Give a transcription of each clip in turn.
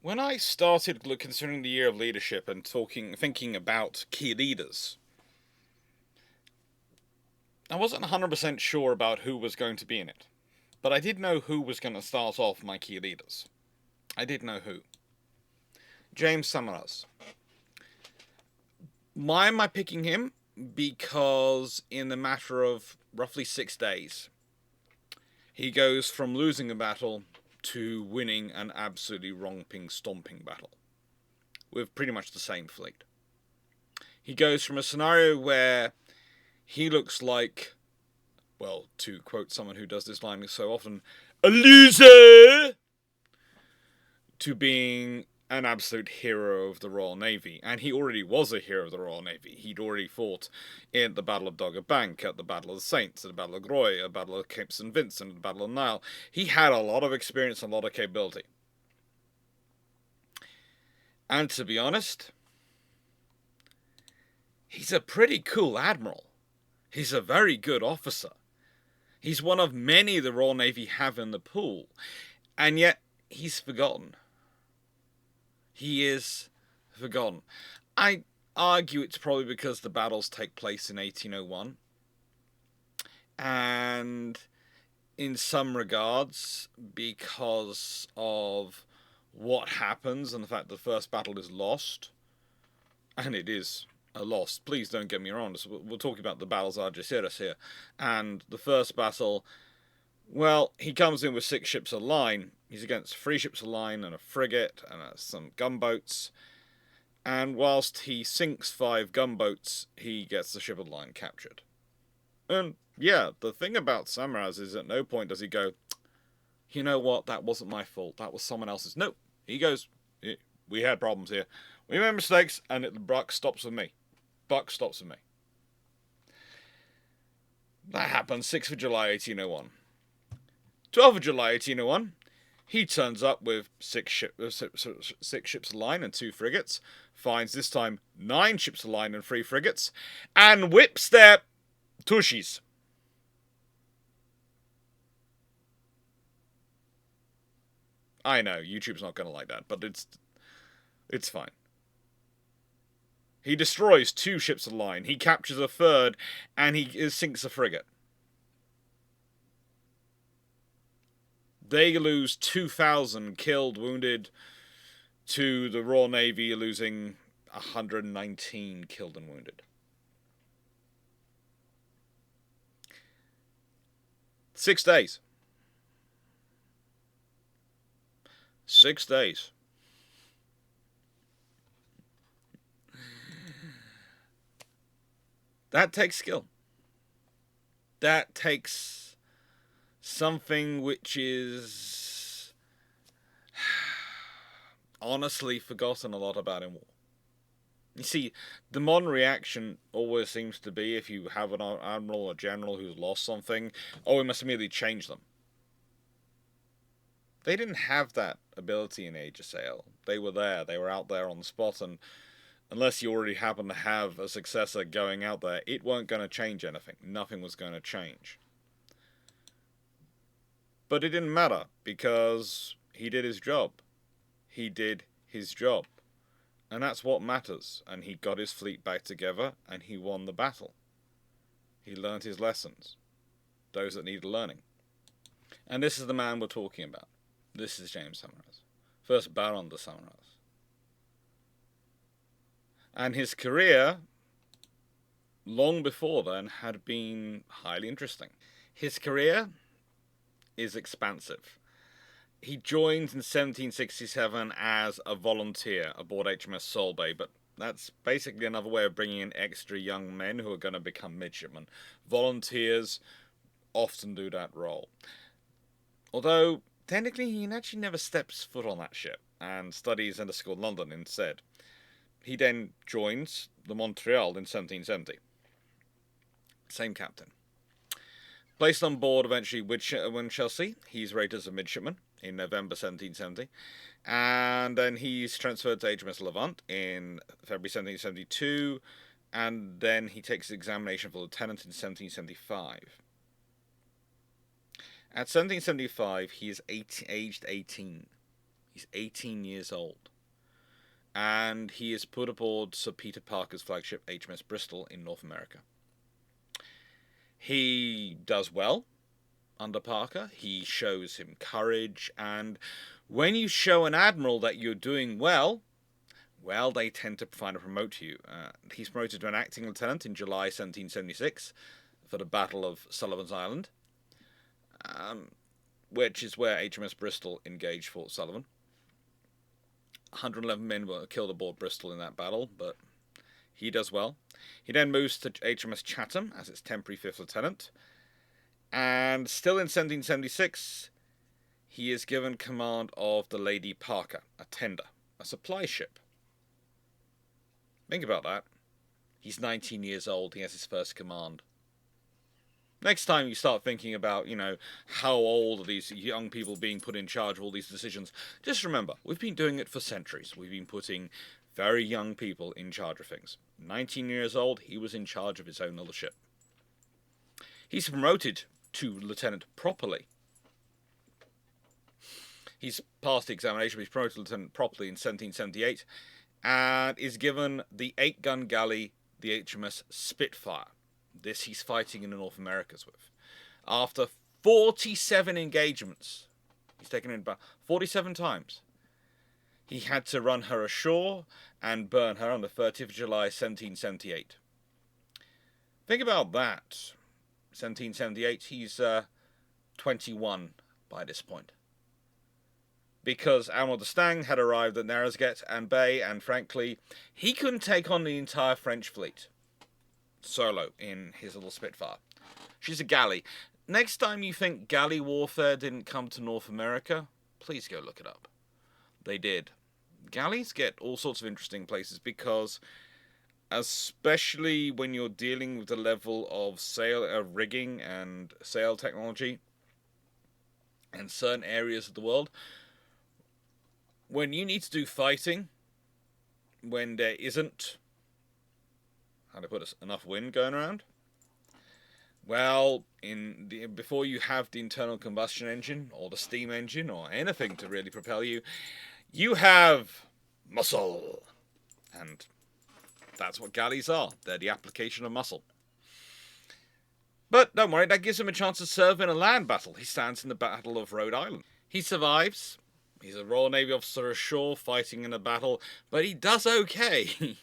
When I started considering the year of leadership and thinking about key leaders, I wasn't 100% sure about who was going to be in it. But I did know who was going to start off my key leaders. I did know who. James Saumarez. Why am I picking him? Because in the matter of roughly 6 days, he goes from losing a battle to winning an absolutely romping, stomping battle with pretty much the same fleet. He goes from a scenario where he looks like, well, to quote someone who does this line so often, a loser, to being an absolute hero of the Royal Navy. And he already was a hero of the Royal Navy. He'd already fought in the Battle of Dogger Bank, at the Battle of the Saints, at the Battle of Groix, at the Battle of Cape St. Vincent, at the Battle of Nile. He had a lot of experience and a lot of capability. And to be honest, he's a pretty cool admiral. He's a very good officer. He's one of many the Royal Navy have in the pool. And yet, he's forgotten. He is forgotten. I argue it's probably because the battles take place in 1801. And in some regards, because of what happens and the fact that the first battle is lost. And it is a loss. Please don't get me wrong. We're talking about the battles of Algeciras here. And the first battle, well, he comes in with 6 ships of line. He's against 3 ships of line and a frigate and some gunboats. And whilst he sinks 5 gunboats, he gets the ship of line captured. And yeah, the thing about Saumarez is at no point does he go, you know what, that wasn't my fault, that was someone else's. No, he goes, we had problems here. We made mistakes, and the buck stops with me. Buck stops with me. That happened 6th of July 1801. 12th of July 1801, he turns up with 6 ships of line and 2 frigates, finds this time 9 ships of line and 3 frigates, and whips their tushies. I know, YouTube's not going to like that, but it's fine. He destroys 2 ships of line, he captures a 3rd, and he sinks a frigate. They lose 2,000 killed, wounded, to the Royal Navy losing 119 killed and wounded. 6 days. 6 days. That takes skill. That takes something which is honestly forgotten a lot about in war. You see, the modern reaction always seems to be, if you have an admiral or general who's lost something, oh, we must immediately change them. They didn't have that ability in Age of Sail. They were there. They were out there on the spot, and unless you already happen to have a successor going out there, it weren't going to change anything. Nothing was going to change. But it didn't matter, because he did his job. He did his job. And that's what matters. And he got his fleet back together, and he won the battle. He learned his lessons. Those that needed learning. And this is the man we're talking about. This is James Saumarez. First Baron de Saumarez. And his career, long before then, had been highly interesting. His career is expansive. He joined in 1767 as a volunteer aboard HMS Solebay, but that's basically another way of bringing in extra young men who are going to become midshipmen. Volunteers often do that role. Although, technically, he actually never steps foot on that ship and studies in the school in London instead. He then joins the Montreal in 1770. Same captain. Placed on board eventually with Chelsea, he's rated as a midshipman in November 1770. And then he's transferred to HMS Levant in February 1772. And then he takes the examination for lieutenant in 1775. At 1775, he is aged 18. He's 18 years old. And he is put aboard Sir Peter Parker's flagship HMS Bristol in North America. He does well under Parker. He shows him courage, and when you show an admiral that you're doing well, they tend to find a promote to you. He's promoted to an acting lieutenant in July 1776 for the Battle of Sullivan's Island, which is where HMS Bristol engaged Fort Sullivan. 111 men were killed aboard Bristol in that battle, but he does well. He then moves to HMS Chatham as its temporary 5th lieutenant, and still in 1776, he is given command of the Lady Parker, a tender, a supply ship. Think about that. He's 19 years old. He has his first command. Next time you start thinking about, how old are these young people being put in charge of all these decisions, just remember, we've been doing it for centuries. We've been putting very young people in charge of things. 19 years old, he was in charge of his own little ship. He's promoted to lieutenant properly. He's passed the examination, but he's promoted to lieutenant properly in 1778, and is given the 8-gun galley, the HMS Spitfire. This he's fighting in the North Americas with. After 47 engagements, he's taken in about 47 times, he had to run her ashore and burn her on the 30th of July, 1778. Think about that. 1778, he's 21 by this point. Because Admiral d'Estaing had arrived at Narragansett and Bay, and frankly, he couldn't take on the entire French fleet solo in his little Spitfire. She's a galley. Next time you think galley warfare didn't come to North America, please go look it up. They did. Galleys get all sorts of interesting places because, especially when you're dealing with the level of sail rigging and sail technology in certain areas of the world, when you need to do fighting, when there isn't, enough wind going around, before you have the internal combustion engine or the steam engine or anything to really propel you, you have muscle. And that's what galleys are. They're the application of muscle. But don't worry, that gives him a chance to serve in a land battle. He stands in the Battle of Rhode Island. He survives. He's a Royal Navy officer ashore fighting in a battle, but he does okay.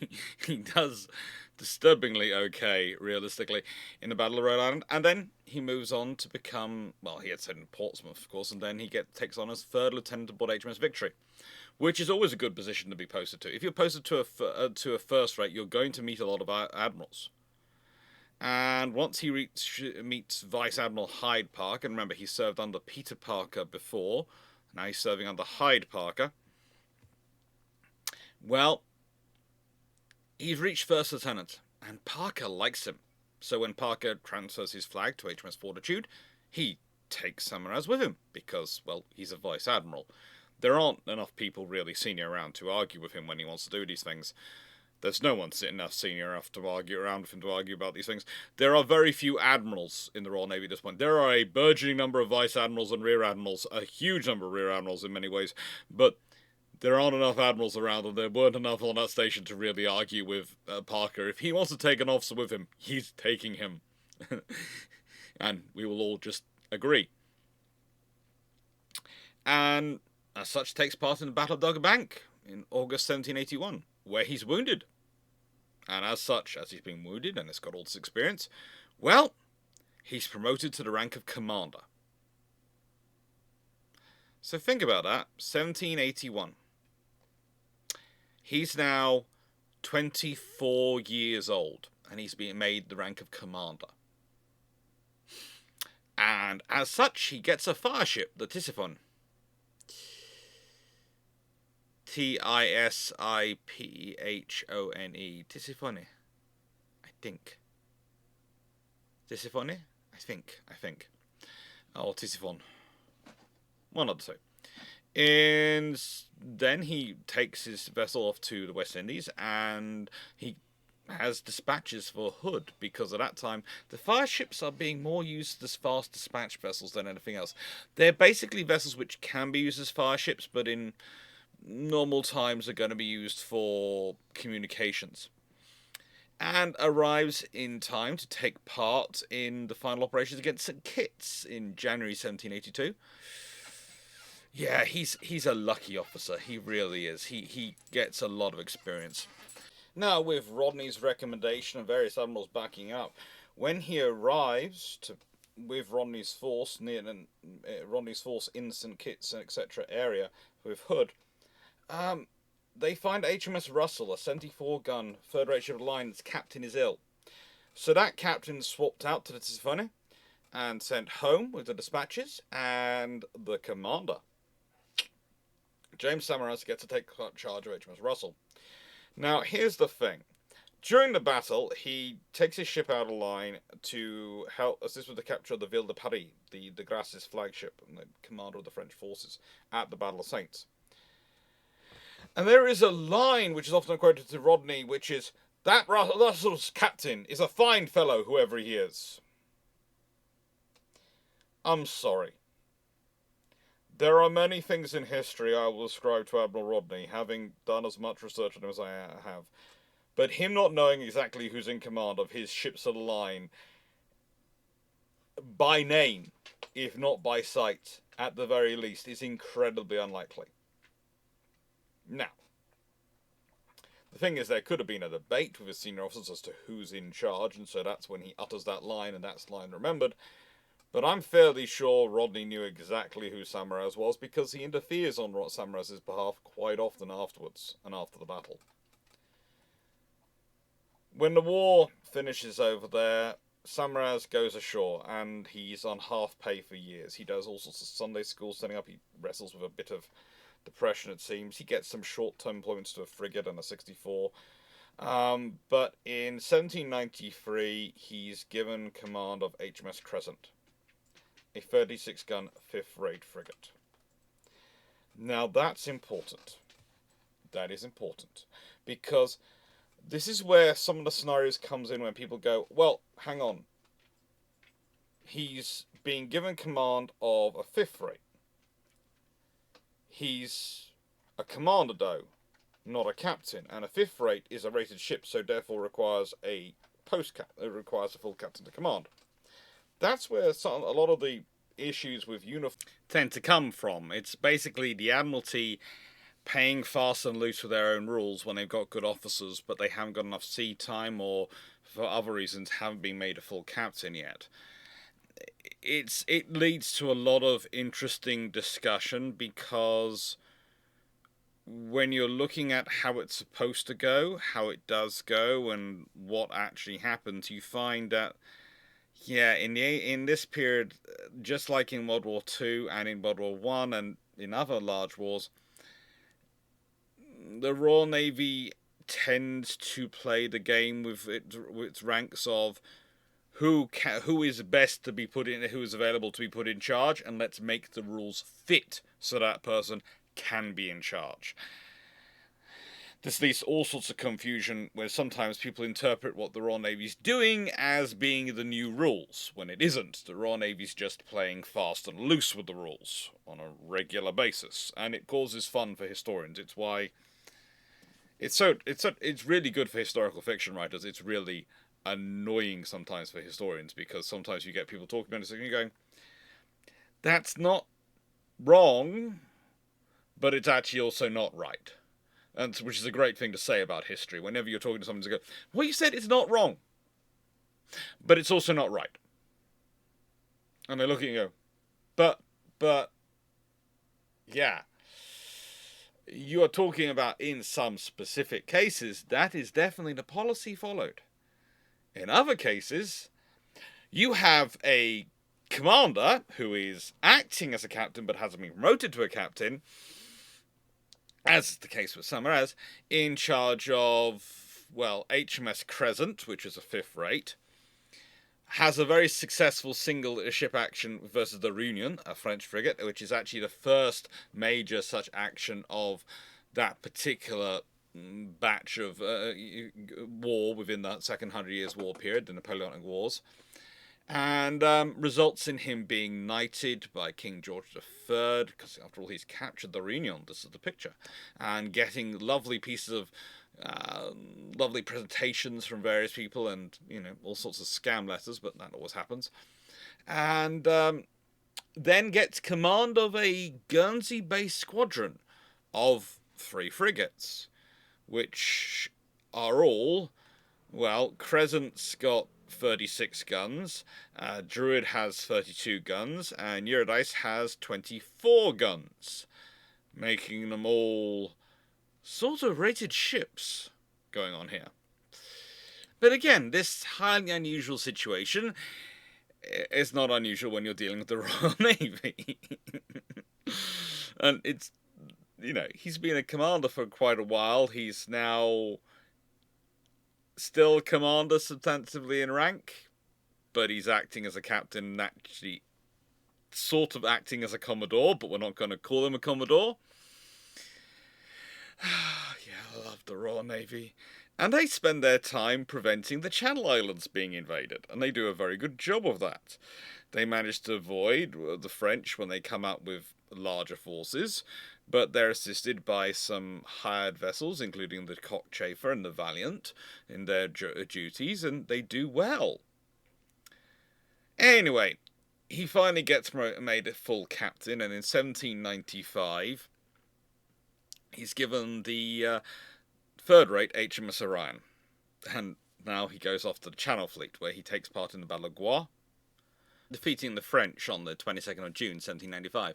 He does disturbingly okay, realistically, in the Battle of Rhode Island. And then he moves on to become, he had said in Portsmouth, of course, and then he takes on as 3rd lieutenant aboard HMS Victory, which is always a good position to be posted to. If you're posted to a first rate, you're going to meet a lot of admirals. And once he meets Vice Admiral Hyde Parker, and remember, he served under Peter Parker before, now he's serving under Hyde Parker. Well, he's reached 1st lieutenant, and Parker likes him. So when Parker transfers his flag to HMS Fortitude, he takes Saumarez with him, because, he's a Vice Admiral. There aren't enough people really senior around to argue with him when he wants to do these things. There's no one sitting enough senior enough to argue around with him to argue about these things. There are very few admirals in the Royal Navy at this point. There are a burgeoning number of vice admirals and rear admirals, a huge number of rear admirals in many ways, but there aren't enough admirals around, and there weren't enough on that station to really argue with Parker. If he wants to take an officer with him, he's taking him. And we will all just agree. And as such, takes part in the Battle of Dogger Bank in August 1781, where he's wounded. And as such, as he's been wounded and has got all this experience, he's promoted to the rank of commander. So think about that, 1781. He's now 24 years old, and he's being made the rank of commander. And as such, he gets a fireship, the Tisiphone. Tisiphone. Tisiphone. I think. Tisiphone? I think. Oh, Tisiphone. One of the two. And then he takes his vessel off to the West Indies, and he has dispatches for Hood, because at that time the fire ships are being more used as fast dispatch vessels than anything else. They're basically vessels which can be used as fire ships, but in normal times are going to be used for communications. And arrives in time to take part in the final operations against St. Kitts in January 1782. Yeah, he's a lucky officer. He really is. He gets a lot of experience. Now, with Rodney's recommendation and various admirals backing up, when he arrives with Rodney's force in St. Kitts and etc. area with Hood, they find HMS Russell, a 74-gun third-rate ship of the line. Its captain is ill, so that captain swapped out to the Tizifone and sent home with the dispatches and the commander. James Saumarez gets to take charge of HMS Russell. Now, here's the thing. During the battle, he takes his ship out of line to help assist with the capture of the Ville de Paris, the de Grasse's flagship and the commander of the French forces at the Battle of Saints. And there is a line which is often quoted to Rodney, which is, "That Russell's captain is a fine fellow, whoever he is." I'm sorry. There are many things in history I will ascribe to Admiral Rodney, having done as much research on him as I have. But him not knowing exactly who's in command of his ships of the line, by name, if not by sight, at the very least, is incredibly unlikely. Now, the thing is, there could have been a debate with his senior officers as to who's in charge, and so that's when he utters that line, and that's the line remembered. But I'm fairly sure Rodney knew exactly who Saumarez was, because he interferes on Saumarez's behalf quite often afterwards and after the battle. When the war finishes over there, Saumarez goes ashore, and he's on half pay for years. He does all sorts of Sunday school setting up. He wrestles with a bit of depression, it seems. He gets some short-term employments to a frigate and a 64. But in 1793, he's given command of HMS Crescent, a 36-gun fifth-rate frigate. Now, that's important. That is important. Because this is where some of the scenarios comes in when people go, well, hang on. He's being given command of a fifth-rate. He's a commander, though, not a captain. And a fifth-rate is a rated ship, so therefore requires a it requires a full captain to command. That's where a lot of the issues with uniform tend to come from. It's basically the Admiralty paying fast and loose with their own rules when they've got good officers, but they haven't got enough sea time, or for other reasons haven't been made a full captain yet. It leads to a lot of interesting discussion, because when you're looking at how it's supposed to go, how it does go, and what actually happens, you find that, yeah, in this period, just like in World War II and in World War One and in other large wars, the Royal Navy tends to play the game with its ranks of who is best to be put in, who is available to be put in charge, and let's make the rules fit so that person can be in charge. This leads to all sorts of confusion, where sometimes people interpret what the Royal Navy's doing as being the new rules, when it isn't. The Royal Navy's just playing fast and loose with the rules on a regular basis, and it causes fun for historians. It's why it's really good for historical fiction writers. It's really annoying sometimes for historians, because sometimes you get people talking about it and you're going, that's not wrong, but it's actually also not right. And which is a great thing to say about history. Whenever you're talking to someone, you go, well, you said it's not wrong, but it's also not right. And they look at you and go, but, yeah. You are talking about in some specific cases, that is definitely the policy followed. In other cases, you have a commander who is acting as a captain but hasn't been promoted to a captain, as is the case with Saumarez, in charge of, well, HMS Crescent, which is a fifth rate, has a very successful single ship action versus the Réunion, a French frigate, which is actually the first major such action of that particular batch of war within that second 100 Years' War period, the Napoleonic Wars, and results in him being knighted by King George III, because after all he's captured the Réunion, this is the picture, and getting lovely pieces of lovely presentations from various people, and all sorts of scam letters, but that always happens. And then gets command of a Guernsey-based squadron of 3 frigates, which are all, well, Crescent's got 36 guns, Druid has 32 guns, and Eurydice has 24 guns, making them all sort of rated ships going on here. But again, this highly unusual situation is not unusual when you're dealing with the Royal Navy. And it's, he's been a commander for quite a while. He's now still commander substantively in rank, but he's acting as a captain and actually sort of acting as a commodore, but we're not going to call him a commodore. Yeah, I love the Royal Navy. And they spend their time preventing the Channel Islands being invaded, and they do a very good job of that. They manage to avoid the French when they come out with larger forces, but they're assisted by some hired vessels, including the Cockchafer and the Valiant, in their duties, and they do well. Anyway, he finally gets made a full captain, and in 1795, he's given the third-rate HMS Orion, and now he goes off to the Channel Fleet, where he takes part in the Battle of Groix, defeating the French on the 22nd of June, 1795.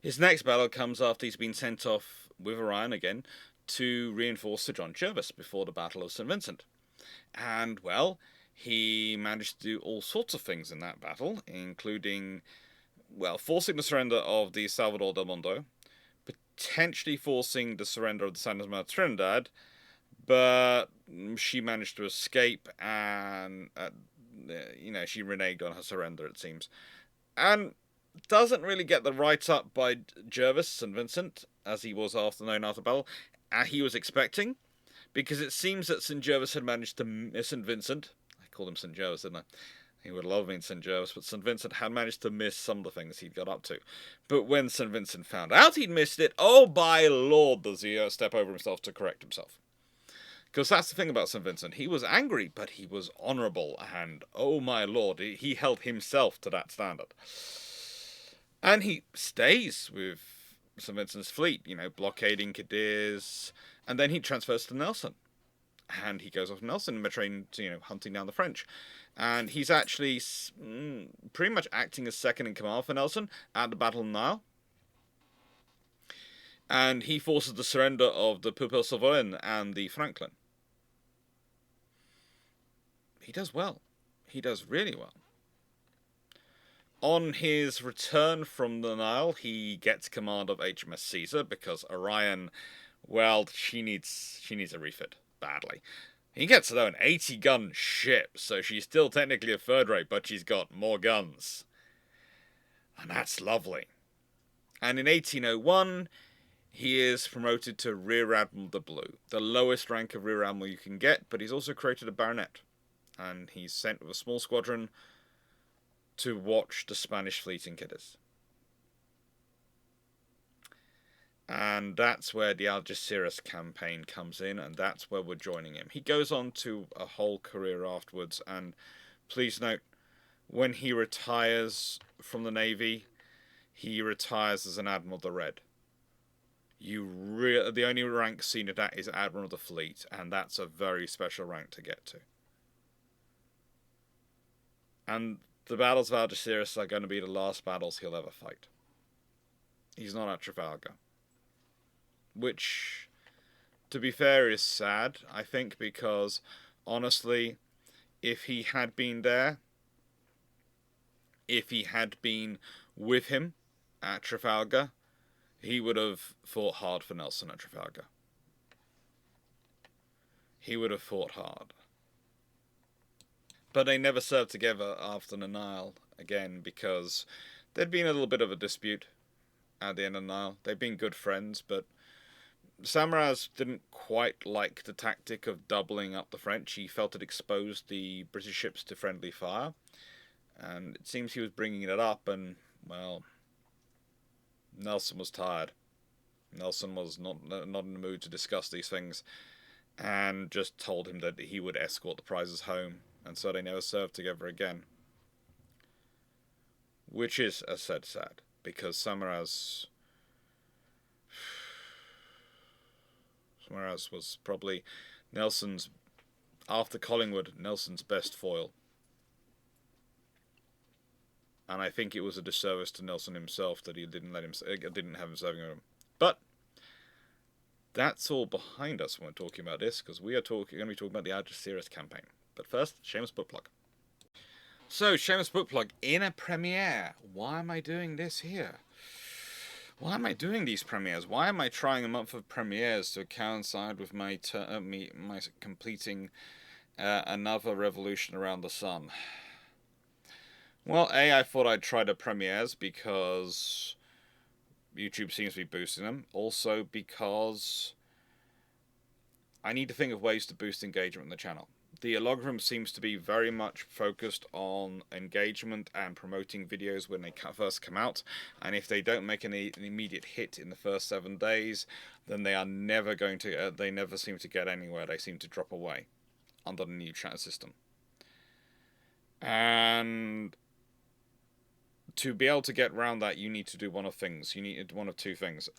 His next battle comes after he's been sent off with Orion again to reinforce Sir John Jervis before the Battle of St. Vincent. And, well, he managed to do all sorts of things in that battle, including, well, forcing the surrender of the Salvador del Mundo, potentially forcing the surrender of the San Ismael Trinidad, but she managed to escape, and she reneged on her surrender, it seems, and doesn't really get the write-up by Jervis, St. Vincent, as he was known after battle, he was expecting, because it seems that St. Jervis had managed to St. Vincent, I called him St. Jervis, didn't I? He would love being St. Jervis, but St. Vincent had managed to miss some of the things he'd got up to. But when St. Vincent found out he'd missed it, oh, by Lord, does he step over himself to correct himself. Because that's the thing about St. Vincent. He was angry, but he was honourable, and oh my Lord, he held himself to that standard. And he stays with St. Vincent's fleet, blockading Cadiz, and then he transfers to Nelson. And he goes off to Nelson in the Mediterranean, hunting down the French. And he's actually pretty much acting as second in command for Nelson at the Battle of the Nile. And he forces the surrender of the Pupil Souverain and the Franklin. He does well. He does really well. On his return from the Nile, he gets command of HMS Caesar, because Orion, well, she needs a refit badly. He gets, though, an 80-gun ship, so she's still technically a third rate, but she's got more guns. And that's lovely. And in 1801, he is promoted to Rear Admiral de Blue, the lowest rank of Rear Admiral you can get, but he's also created a baronet. And he's sent with a small squadron to watch the Spanish fleet in Cadiz. And that's where the Algeciras campaign comes in, and that's where we're joining him. He goes on to a whole career afterwards, and please note, when he retires from the Navy, he retires as an Admiral of the Red. The only rank seen at that is Admiral of the Fleet, and that's a very special rank to get to. And the battles of Algeciras are going to be the last battles he'll ever fight. He's not at Trafalgar. Which, to be fair, is sad, I think, because, honestly, if he had been there, if he had been with him at Trafalgar, he would have fought hard for Nelson at Trafalgar. He would have fought hard. But they never served together after the Nile again, because there'd been a little bit of a dispute at the end of the Nile. They'd been good friends, but Saumarez didn't quite like the tactic of doubling up the French. He felt it exposed the British ships to friendly fire, and it seems he was bringing it up, and, well, Nelson was tired. Nelson was not in the mood to discuss these things, and just told him that he would escort the prizes home, and so they never served together again. Which is, as said, sad, because Saumarez was probably Nelson's, after Collingwood, Nelson's best foil. And I think it was a disservice to Nelson himself that he didn't have him serving him. But that's all behind us when we're talking about this, because we are going to be talking about the Algeciras campaign. But first, shameless book plug. So, shameless book plug in a premiere. Why am I doing this here? Why am I doing these premieres? Why am I trying a month of premieres to coincide with my completing another revolution around the sun? Well, I thought I'd try the premieres because YouTube seems to be boosting them. Also because I need to think of ways to boost engagement in the channel. The algorithm seems to be very much focused on engagement and promoting videos when they first come out, and if they don't make an immediate hit in the first 7 days, then they are never going to. They never seem to get anywhere. They seem to drop away under the new chat system. And to be able to get around that, you need to do one of two things.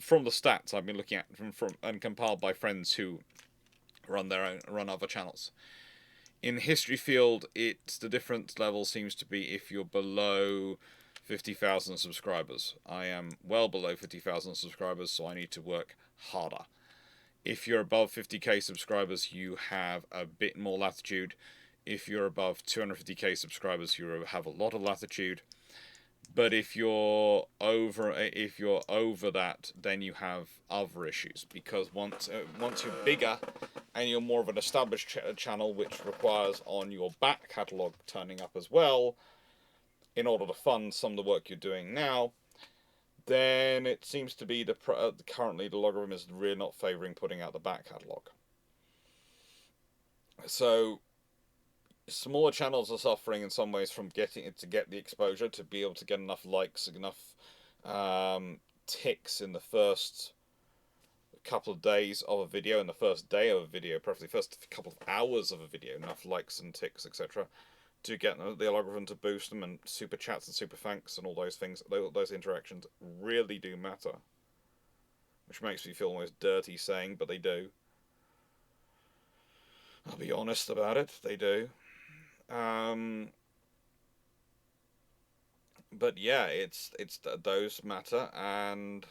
From the stats I've been looking at from and compiled by friends who run other channels. In the history field, the difference level seems to be if you're below 50,000 subscribers. I am well below 50,000 subscribers, so I need to work harder. If you're above 50k subscribers, you have a bit more latitude. If you're above 250k subscribers, you have a lot of latitude. But if you're over that, then you have other issues, because once you're bigger and you're more of an established channel, which requires on your back catalogue turning up as well, in order to fund some of the work you're doing now, then it seems to be currently the logarithm is really not favouring putting out the back catalogue. So smaller channels are suffering in some ways from getting it to get the exposure to be able to get enough likes, enough ticks in the first couple of days of a video, in the first day of a video, preferably first couple of hours of a video, enough likes and ticks, etc., to get the algorithm to boost them, and super chats and super thanks and all those things, those interactions really do matter. Which makes me feel almost dirty saying, but they do. I'll be honest about it, they do. But yeah, it's those matter, and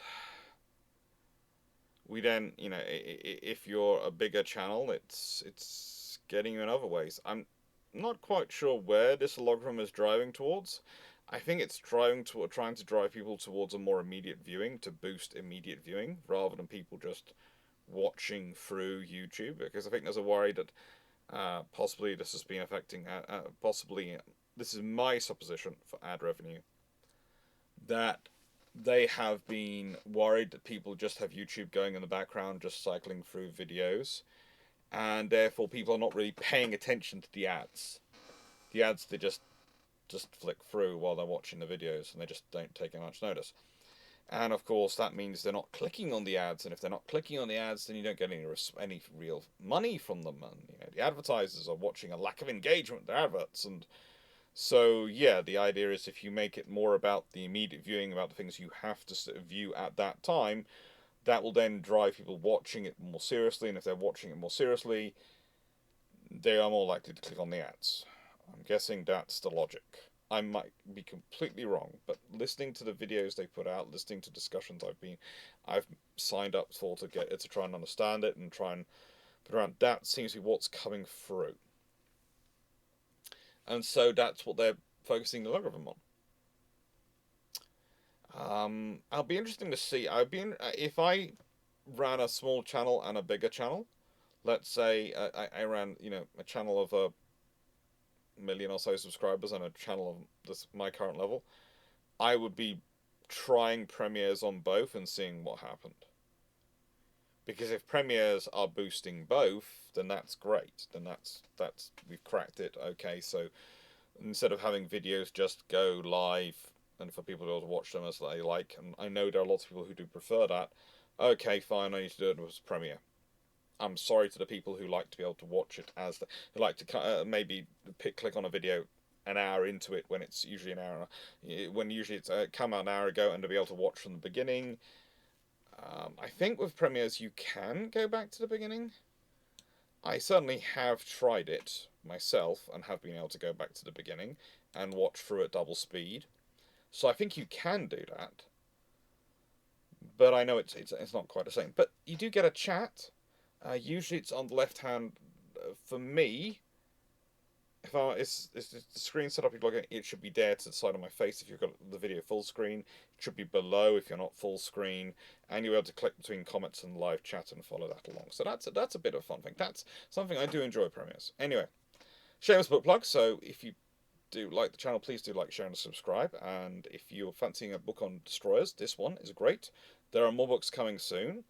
we then, if you're a bigger channel, it's getting you in other ways. I'm not quite sure where this logarithm is driving towards. I think it's trying to drive people towards a more immediate viewing, to boost immediate viewing, rather than people just watching through YouTube, because I think there's a worry that possibly this has been affecting, this is my supposition for ad revenue, that they have been worried that people just have YouTube going in the background, just cycling through videos, and therefore people are not really paying attention to the ads. The ads, they just flick through while they're watching the videos, and they just don't take much notice. And of course, that means they're not clicking on the ads, and if they're not clicking on the ads, then you don't get any real money from them, and the advertisers are watching a lack of engagement with their adverts. And so yeah, the idea is, if you make it more about the immediate viewing, about the things you have to view at that time, that will then drive people watching it more seriously, and if they're watching it more seriously, they are more likely to click on the ads. I'm guessing that's the logic. I might be completely wrong, but listening to the videos they put out, listening to discussions I've signed up for to try and understand it and try and put around, that seems to be what's coming through. And so that's what they're focusing the logarithm on. I'll be interesting to see. If I ran a small channel and a bigger channel, let's say I ran a channel of a million or so subscribers and a channel of my current level, I would be trying premieres on both and seeing what happened. Because if premieres are boosting both, then that's great. Then that's we've cracked it. Okay, so instead of having videos just go live and for people to be able to watch them as they like, and I know there are lots of people who do prefer that. Okay, fine, I need to do it as premiere. I'm sorry to the people who like to be able to watch it as who like to maybe click on a video an hour into it when it's usually an hour, when usually it's come out an hour ago, and to be able to watch from the beginning. I think with premieres you can go back to the beginning. I certainly have tried it myself and have been able to go back to the beginning and watch through at double speed. So I think you can do that. But I know it's not quite the same. But you do get a chat. Usually it's on the left hand. For me, if it's the screen set up, it should be there to the side of my face if you've got the video full screen. It should be below if you're not full screen, and you're able to click between comments and live chat and follow that along. So that's a bit of a fun thing. That's something I do enjoy premieres. Anyway, shameless book plug. So if you do like the channel, please do like, share, and subscribe. And if you're fancying a book on destroyers, this one is great. There are more books coming soon.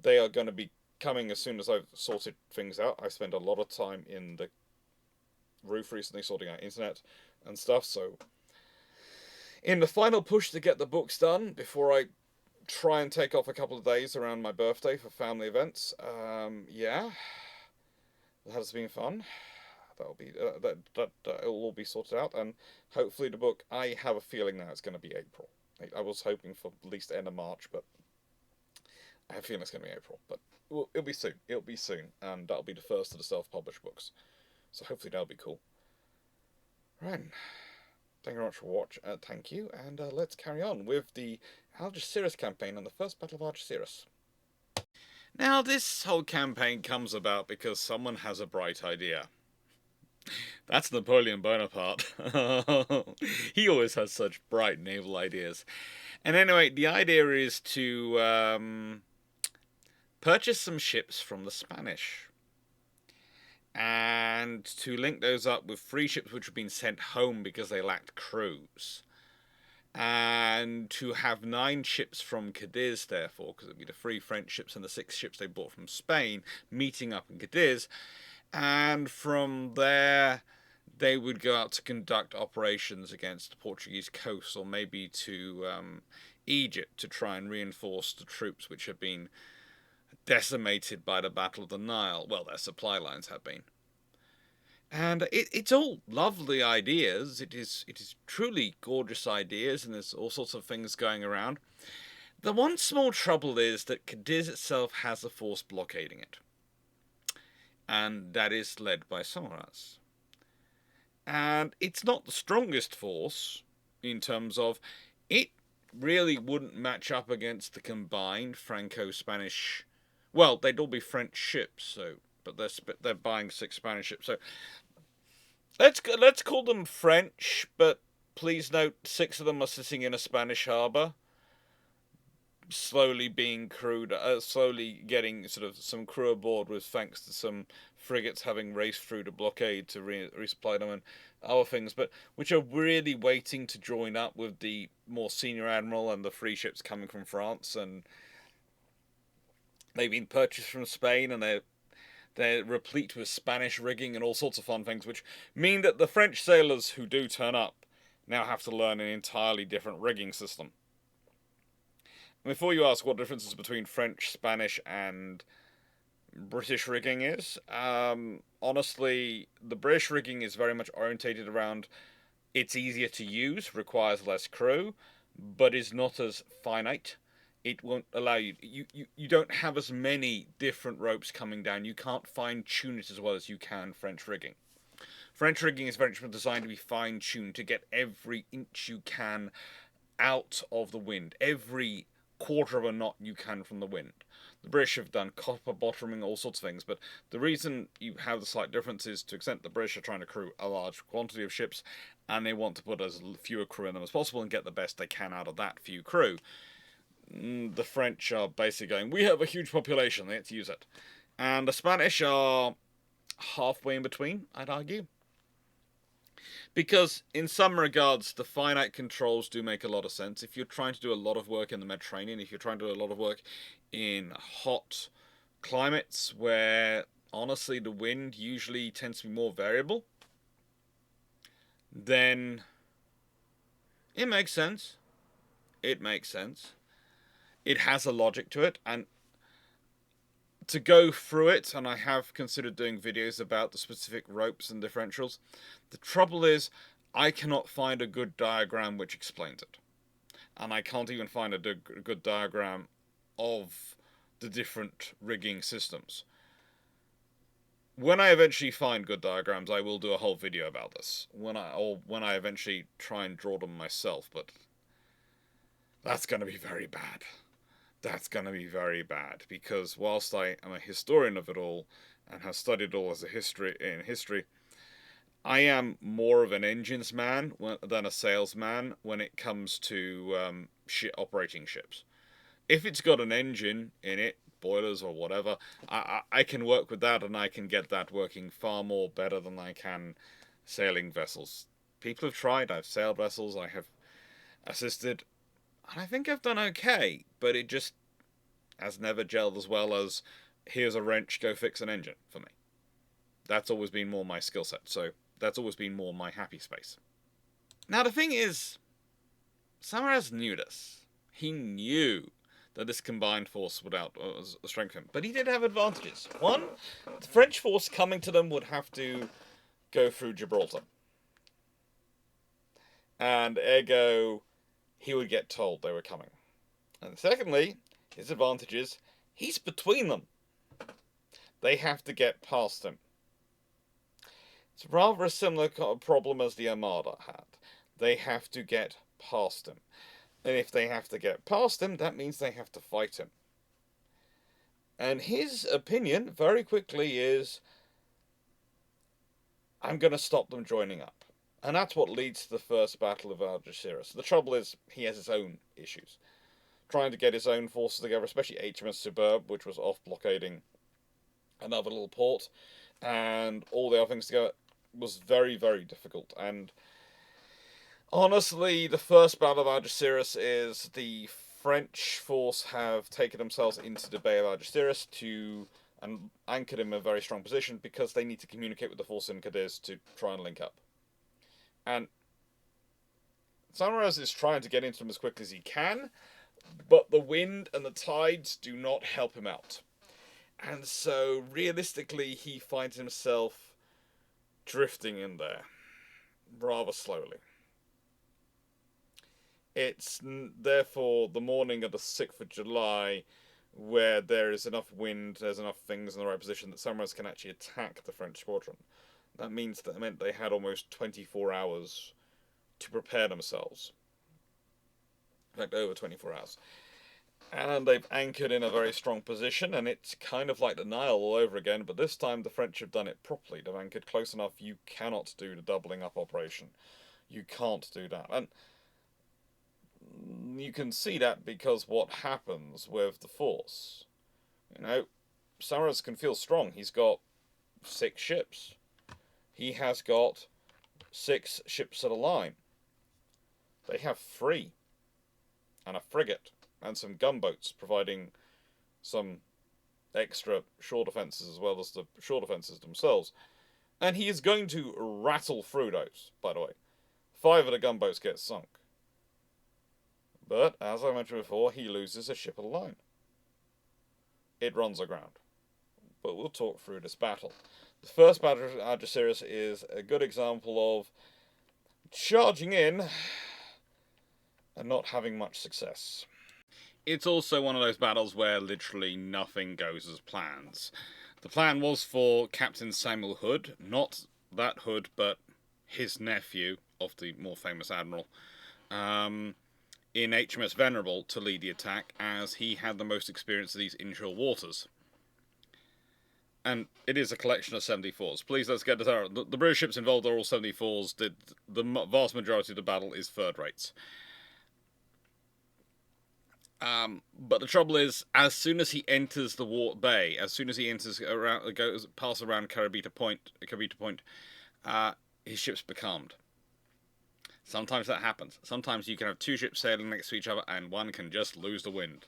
They are going to be coming as soon as I've sorted things out. I spent a lot of time in the roof recently sorting out internet and stuff, so in the final push to get the books done before I try and take off a couple of days around my birthday for family events. Yeah, that has been fun. That'll be it'll all be sorted out, and hopefully the book, I have a feeling now it's going to be April. I was hoping for at least the end of March, but I have a feeling it's going to be April. But it'll be soon. It'll be soon, and that'll be the first of the self-published books. So hopefully that'll be cool. Right. Thank you very much for watching. Thank you, and let's carry on with the Algeciras campaign and the First Battle of Algeciras. Now, this whole campaign comes about because someone has a bright idea. That's Napoleon Bonaparte. He always has such bright naval ideas. And anyway, the idea is to purchase some ships from the Spanish, and to link those up with 3 ships which have been sent home because they lacked crews, and to have 9 ships from Cadiz, therefore, because it would be the 3 French ships and the 6 ships they bought from Spain meeting up in Cadiz, and from there they would go out to conduct operations against the Portuguese coast, or maybe to Egypt, to try and reinforce the troops which have been decimated by the Battle of the Nile. Well, their supply lines have been. And it's all lovely ideas. It is truly gorgeous ideas, and there's all sorts of things going around. The one small trouble is that Cadiz itself has a force blockading it, and that is led by Saumarez. And it's not the strongest force in terms of it really wouldn't match up against the combined Franco-Spanish. Well, they'd all be French ships, so but they're buying 6 Spanish ships. So let's call them French, but please note 6 of them are sitting in a Spanish harbour, slowly being crewed, slowly getting sort of some crew aboard, with thanks to some frigates having raced through the blockade to resupply them and other things, but which are really waiting to join up with the more senior admiral and the 3 ships coming from France, and they've been purchased from Spain, and they're replete with Spanish rigging and all sorts of fun things, which mean that the French sailors who do turn up now have to learn an entirely different rigging system. Before you ask what differences between French, Spanish, and British rigging is, honestly, the British rigging is very much orientated around it's easier to use, requires less crew, but is not as finite. It won't allow you don't have as many different ropes coming down. You can't fine-tune it as well as you can French rigging. French rigging is very much designed to be fine-tuned, to get every inch you can out of the wind, every quarter of a knot you can from the wind. The British have done copper bottoming, all sorts of things, but the reason you have the slight difference is to the extent the British are trying to crew a large quantity of ships, and they want to put as fewer crew in them as possible and get the best they can out of that few crew. The French are basically going, we have a huge population, let's use it. And the Spanish are halfway in between, I'd argue. Because in some regards, the finite controls do make a lot of sense. If you're trying to do a lot of work in the Mediterranean, if you're trying to do a lot of work in hot climates where honestly the wind usually tends to be more variable, then it makes sense. It makes sense. It has a logic to it, and to go through it, and I have considered doing videos about the specific ropes and differentials. The trouble is, I cannot find a good diagram which explains it. And I can't even find a good diagram of the different rigging systems. When I eventually find good diagrams, I will do a whole video about this. When I eventually try and draw them myself, but that's going to be very bad. That's going to be very bad, because whilst I am a historian of it all and have studied all as a history, I am more of an engines man than a salesman when it comes to operating ships. If it's got an engine in it, boilers or whatever, I can work with that, and I can get that working far more better than I can sailing vessels. People have tried. I've sailed vessels. I have assisted. And I think I've done okay, but it just has never gelled as well as here's a wrench, go fix an engine for me. That's always been more my skill set, so that's always been more my happy space. Now the thing is, Saumarez knew this. He knew that this combined force would strengthen him, but he did have advantages. One, the French force coming to them would have to go through Gibraltar. And ergo, he would get told they were coming. And secondly, his advantage is he's between them. They have to get past him. It's rather a similar problem as the Armada had. They have to get past him. And if they have to get past him, that means they have to fight him. And his opinion, very quickly, is I'm going to stop them joining up. And that's what leads to the first Battle of Algeciras. The trouble is, he has his own issues. Trying to get his own forces together, especially HMS Superb, which was off blockading another little port, and all the other things together, was very, very difficult. And honestly, the first Battle of Algeciras is the French force have taken themselves into the Bay of Algeciras and anchored in a very strong position because they need to communicate with the force in Cadiz to try and link up. And Saumarez is trying to get into them as quickly as he can, but the wind and the tides do not help him out. And so, realistically, he finds himself drifting in there rather slowly. It's therefore the morning of the 6th of July where there is enough wind, there's enough things in the right position that Saumarez can actually attack the French squadron. That meant they had almost 24 hours to prepare themselves. In fact, over 24 hours. And they've anchored in a very strong position, and it's kind of like the Nile all over again, but this time the French have done it properly. They've anchored close enough, you cannot do the doubling up operation. You can't do that. And you can see that because what happens with the force. Saumarez can feel strong. He's got 6 ships. He has got 6 ships at a line. They have 3. And a frigate. And some gunboats, providing some extra shore defences as well as the shore defences themselves. And he is going to rattle through those, by the way. 5 of the gunboats get sunk. But, as I mentioned before, he loses a ship of the line. It runs aground. But we'll talk through this battle. The first battle of Algeciras is a good example of charging in and not having much success. It's also one of those battles where literally nothing goes as planned. The plan was for Captain Samuel Hood, not that Hood, but his nephew of the more famous Admiral, in HMS Venerable to lead the attack, as he had the most experience of these inshore waters. And it is a collection of 74s. Please, let's get to that. The British ships involved are all 74s. The vast majority of the battle is third rates. But the trouble is, as soon as he enters the bay, as soon as he enters goes past around Carabita Point, his ship's becalmed. Sometimes that happens. Sometimes you can have two ships sailing next to each other and one can just lose the wind.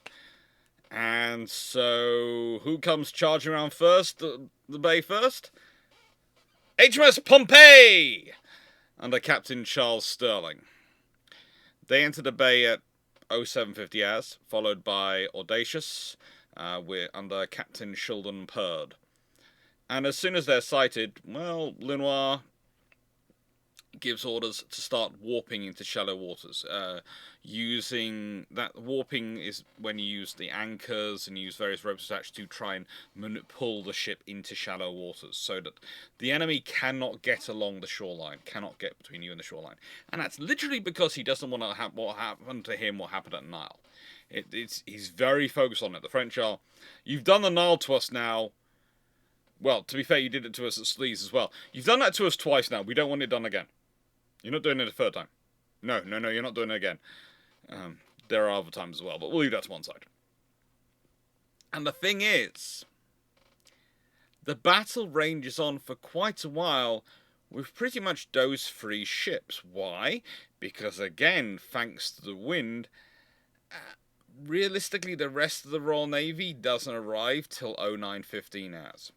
And so, who comes charging around first, the bay first? HMS Pompeii! Under Captain Charles Sterling. They enter the bay at 0750 hours, followed by Audacious, under Captain Sheldon Purd. And as soon as they're sighted, well, Lenoir gives orders to start warping into shallow waters. Using that, warping is when you use the anchors and use various ropes attached to try and pull the ship into shallow waters, so that the enemy cannot get along the shoreline, cannot get between you and the shoreline. And that's literally because he doesn't want to have what happened to him, what happened at Nile. He's very focused on it. The French are, you've done the Nile to us now. Well, to be fair, you did it to us at Sleaze as well. You've done that to us twice now. We don't want it done again. You're not doing it a third time. No, you're not doing it again. There are other times as well, but we'll leave that to one side. And the thing is, the battle ranges on for quite a while with pretty much those three ships. Why? Because again, thanks to the wind, realistically the rest of the Royal Navy doesn't arrive till 0915 hours.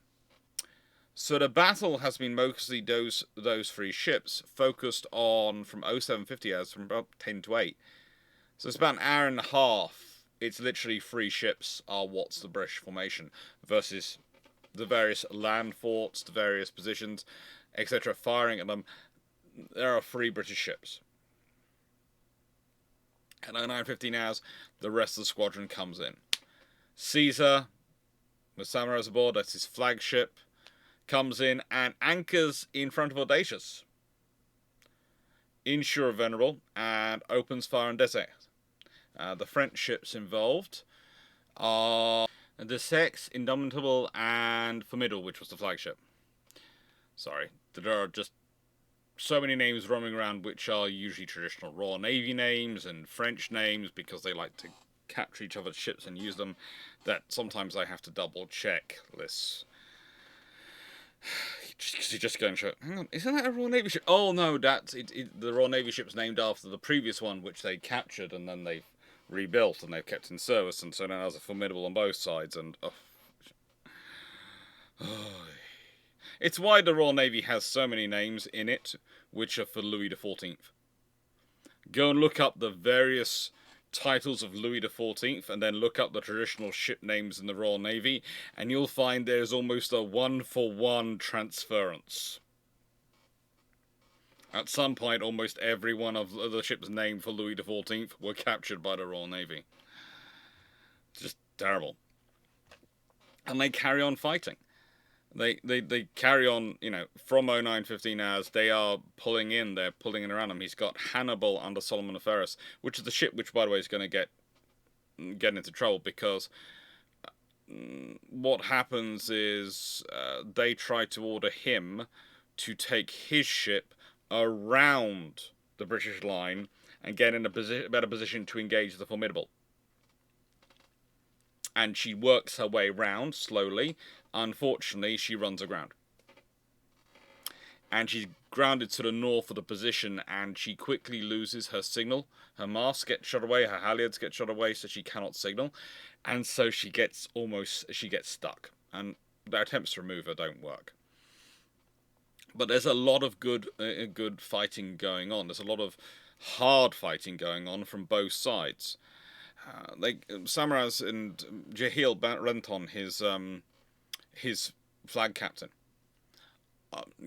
So the battle has been mostly those three ships focused on from 0750 hours, from about 10 to 8. So it's about an hour and a half. It's literally three ships are what's the British formation versus the various land forts, the various positions, etc. firing at them. There are three British ships. At 0915 hours, the rest of the squadron comes in. Caesar, with Saumarez aboard, that's his flagship, comes in and anchors in front of Audacious, inshore of Venerable, and opens fire on Desert. The French ships involved are the Sex, Indomitable, and Formidable, which was the flagship. Sorry, there are just so many names roaming around which are usually traditional Royal Navy names and French names because they like to capture each other's ships and use them, that sometimes I have to double check lists. Because you just go and show, hang on, isn't that a Royal Navy ship? Oh no, that's the Royal Navy ship's named after the previous one, which they captured and then they've rebuilt and they've kept in service, and so now there's a Formidable on both sides. And it's why the Royal Navy has so many names in it, which are for Louis XIV. Go and look up the various titles of Louis XIV and then look up the traditional ship names in the Royal Navy, and you'll find there's almost a one-for-one transference. At some point, almost every one of the ships named for Louis XIV were captured by the Royal Navy. It's just terrible. And they carry on fighting. They carry on, from 0915 hours, they are pulling in around him. He's got Hannibal under Solomon of Ferris, which is the ship which, by the way, is going to get into trouble, because what happens is they try to order him to take his ship around the British line and get in a better position to engage the Formidable. And she works her way round slowly. Unfortunately, she runs aground. And she's grounded to the north of the position, and she quickly loses her signal. Her masts get shot away, her halyards get shot away, so she cannot signal. And so she gets stuck. And their attempts to remove her don't work. But there's a lot of good fighting going on. There's a lot of hard fighting going on from both sides. Saumarez and Jahil Renton, his flag captain,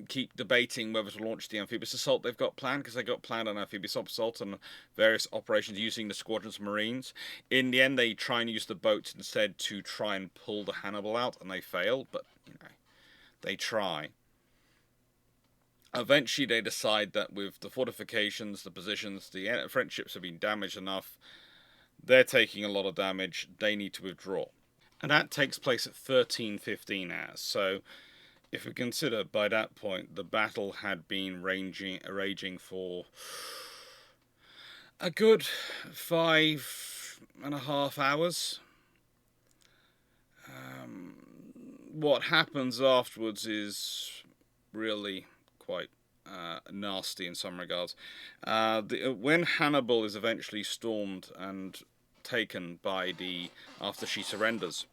keep debating whether to launch the amphibious assault they've got planned, because they got planned an amphibious assault and various operations using the squadron's marines. In the end, they try and use the boats instead to try and pull the Hannibal out, and they fail, but they try. Eventually, they decide that with the fortifications, the positions, the French ships have been damaged enough. They're taking a lot of damage. They need to withdraw. And that takes place at 13:15 hours. So, if we consider by that point the battle had been raging for a good 5.5 hours. What happens afterwards is really quite nasty in some regards. When Hannibal is eventually stormed and taken by after she surrenders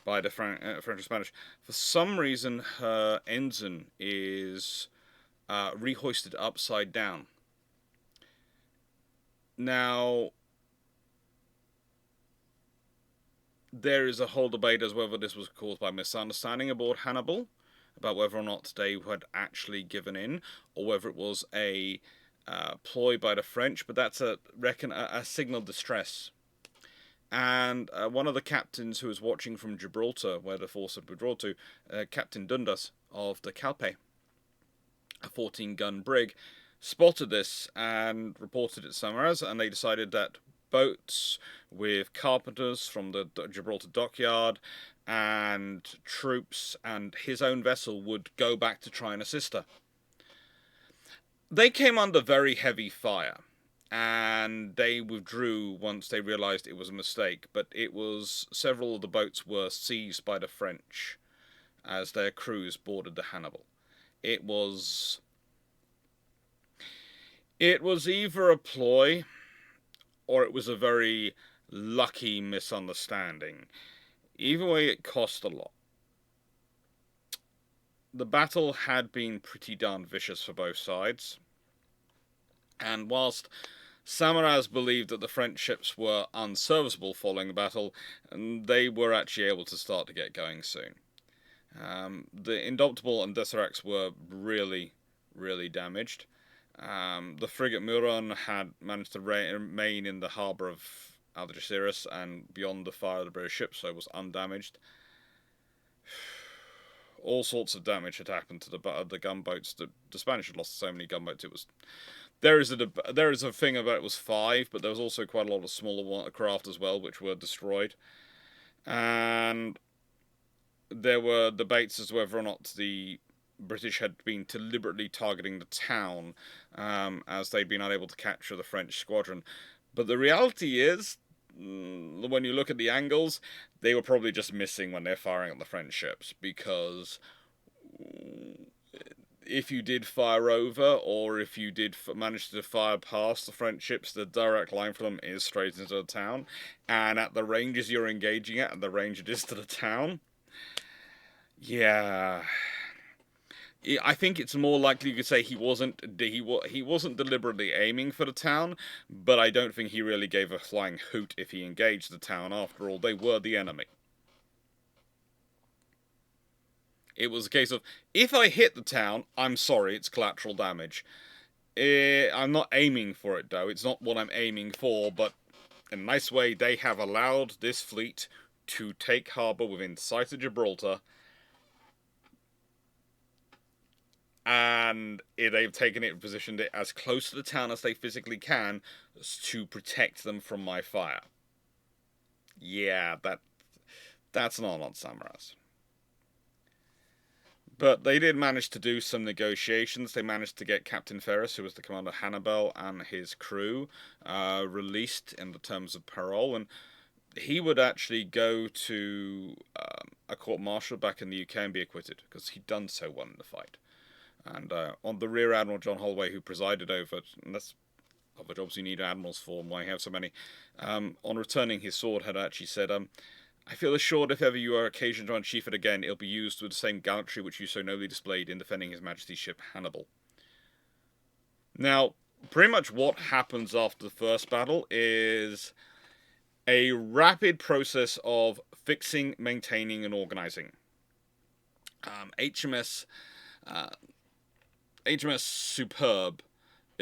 by the French and Spanish, for some reason her ensign is rehoisted upside down. Now, there is a whole debate as whether this was caused by misunderstanding aboard Hannibal, about whether or not they had actually given in, or whether it was a ploy by the French, but that's a signal distress. And one of the captains who was watching from Gibraltar, where the force had withdrawn to, Captain Dundas of the Clarke, a 14-gun brig, spotted this and reported it to Saumarez, and they decided that boats with carpenters from the Gibraltar dockyard and troops and his own vessel would go back to try and assist her. They came under very heavy fire, and they withdrew once they realized it was a mistake, but several of the boats were seized by the French as their crews boarded the Hannibal. It was either a ploy or it was a very lucky misunderstanding. Either way, it cost a lot. The battle had been pretty darn vicious for both sides, and whilst Saumarez believed that the French ships were unserviceable following the battle, they were actually able to start to get going soon. The Indomitable and Desirac were really, really damaged. The frigate Muron had managed to remain in the harbour of Algeciras and beyond the fire of the British ships, so it was undamaged. All sorts of damage had happened to the gunboats. The Spanish had lost so many gunboats. There is a thing about it was 5, but there was also quite a lot of smaller craft as well, which were destroyed. And there were debates as to whether or not the British had been deliberately targeting the town, as they'd been unable to capture the French squadron. But the reality is, when you look at the angles, they were probably just missing when they're firing at the French ships, because if you did fire over, or if you did manage to fire past the French ships, the direct line for them is straight into the town, and at the ranges you're engaging at, and the range it is to the town, yeah, I think it's more likely you could say he wasn't deliberately aiming for the town, but I don't think he really gave a flying hoot if he engaged the town. After all, they were the enemy. It was a case of, if I hit the town, I'm sorry, it's collateral damage. I'm not aiming for it, though. It's not what I'm aiming for, but in a nice way, they have allowed this fleet to take harbour within sight of Gibraltar, and they've taken it and positioned it as close to the town as they physically can to protect them from my fire. Yeah, that's not on Saumarez. But they did manage to do some negotiations. They managed to get Captain Ferris, who was the commander of Hannibal, and his crew released in the terms of parole, and he would actually go to a court-martial back in the UK and be acquitted, because he'd done so well in the fight. And on the Rear Admiral John Holloway, who presided over it, and that's other jobs you need admirals for, why have so many, on returning his sword, had actually said, I feel assured if ever you are occasioned to unsheath it again, it'll be used with the same gallantry which you so nobly displayed in defending His Majesty's ship Hannibal. Now, pretty much what happens after the first battle is a rapid process of fixing, maintaining, and organising. HMS Superb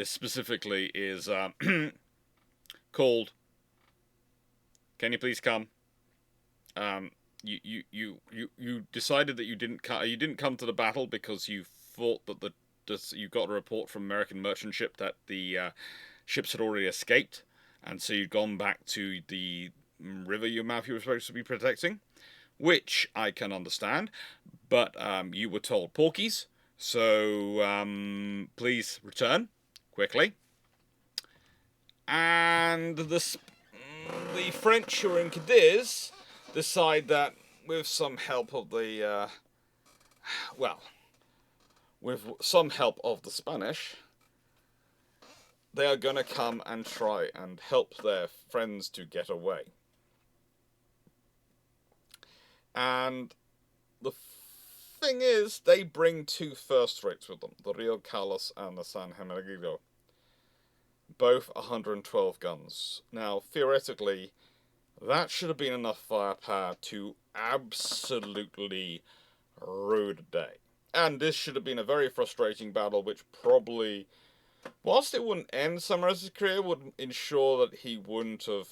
specifically is called, "Can you please come?" You decided that you didn't come to the battle because you thought that you got a report from American merchant ship that the ships had already escaped, and so you'd gone back to the river you were supposed to be protecting, which I can understand, but you were told porkies. So, please return quickly. And the French who are in Cadiz decide that, with some help of the, with some help of the Spanish, they are going to come and try and help their friends to get away. And the thing is, they bring two first rates with them, the Rio Carlos and the San Hermenegildo. Both 112 guns. Now, theoretically, that should have been enough firepower to absolutely ruin the day. And this should have been a very frustrating battle, which probably, whilst it wouldn't end Saumarez's career, would ensure that he wouldn't have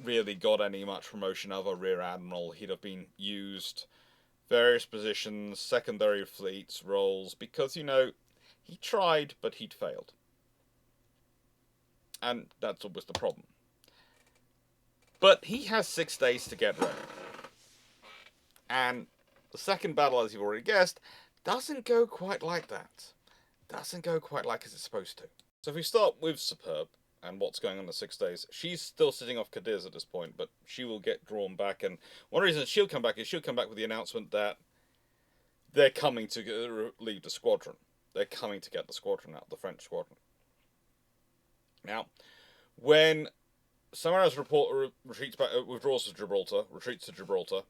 really got any much promotion of a rear admiral. He'd have been used various positions, secondary fleets, roles, because, you know, he tried, but he'd failed. And that's always the problem. But he has 6 days to get ready. And the second battle, as you've already guessed, doesn't go quite like that. Doesn't go quite like as it's supposed to. So if we start with Superb and what's going on in the 6 days, she's still sitting off Cadiz at this point, but she will get drawn back. And one reason she'll come back is she'll come back with the announcement that they're coming to leave the squadron. They're coming to get the squadron out, the French squadron. Now, when Saumarez withdraws to Gibraltar, retreats to Gibraltar,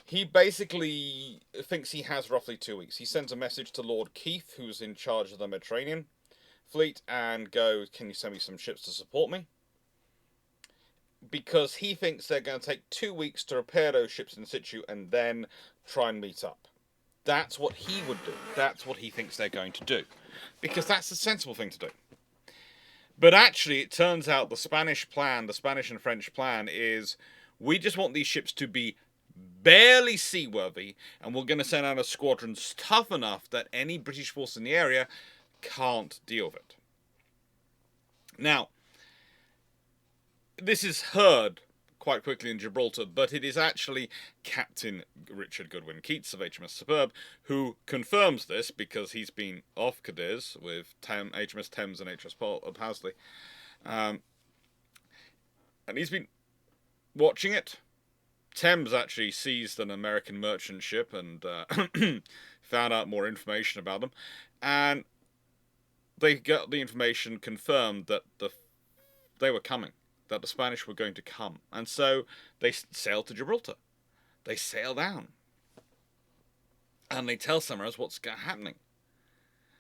he basically thinks he has roughly 2 weeks. He sends a message to Lord Keith, who's in charge of the Mediterranean fleet, and goes, "Can you send me some ships to support me?" Because he thinks they're going to take 2 weeks to repair those ships in situ and then try and meet up. That's what he would do. That's what he thinks they're going to do. Because that's the sensible thing to do. But actually, it turns out the Spanish and French plan is, we just want these ships to be barely seaworthy, and we're going to send out a squadron tough enough that any British force in the area can't deal with it. Now, this is heard quite quickly in Gibraltar, but it is actually Captain Richard Goodwin Keats of HMS Superb who confirms this, because he's been off Cadiz with HMS Thames and HMS Parsley. And he's been watching it. Thames actually seized an American merchant ship and found out more information about them. And they got the information confirmed that they were coming, that the Spanish were going to come. And so they sailed to Gibraltar. They sail down. And they tell Saumarez what's happening.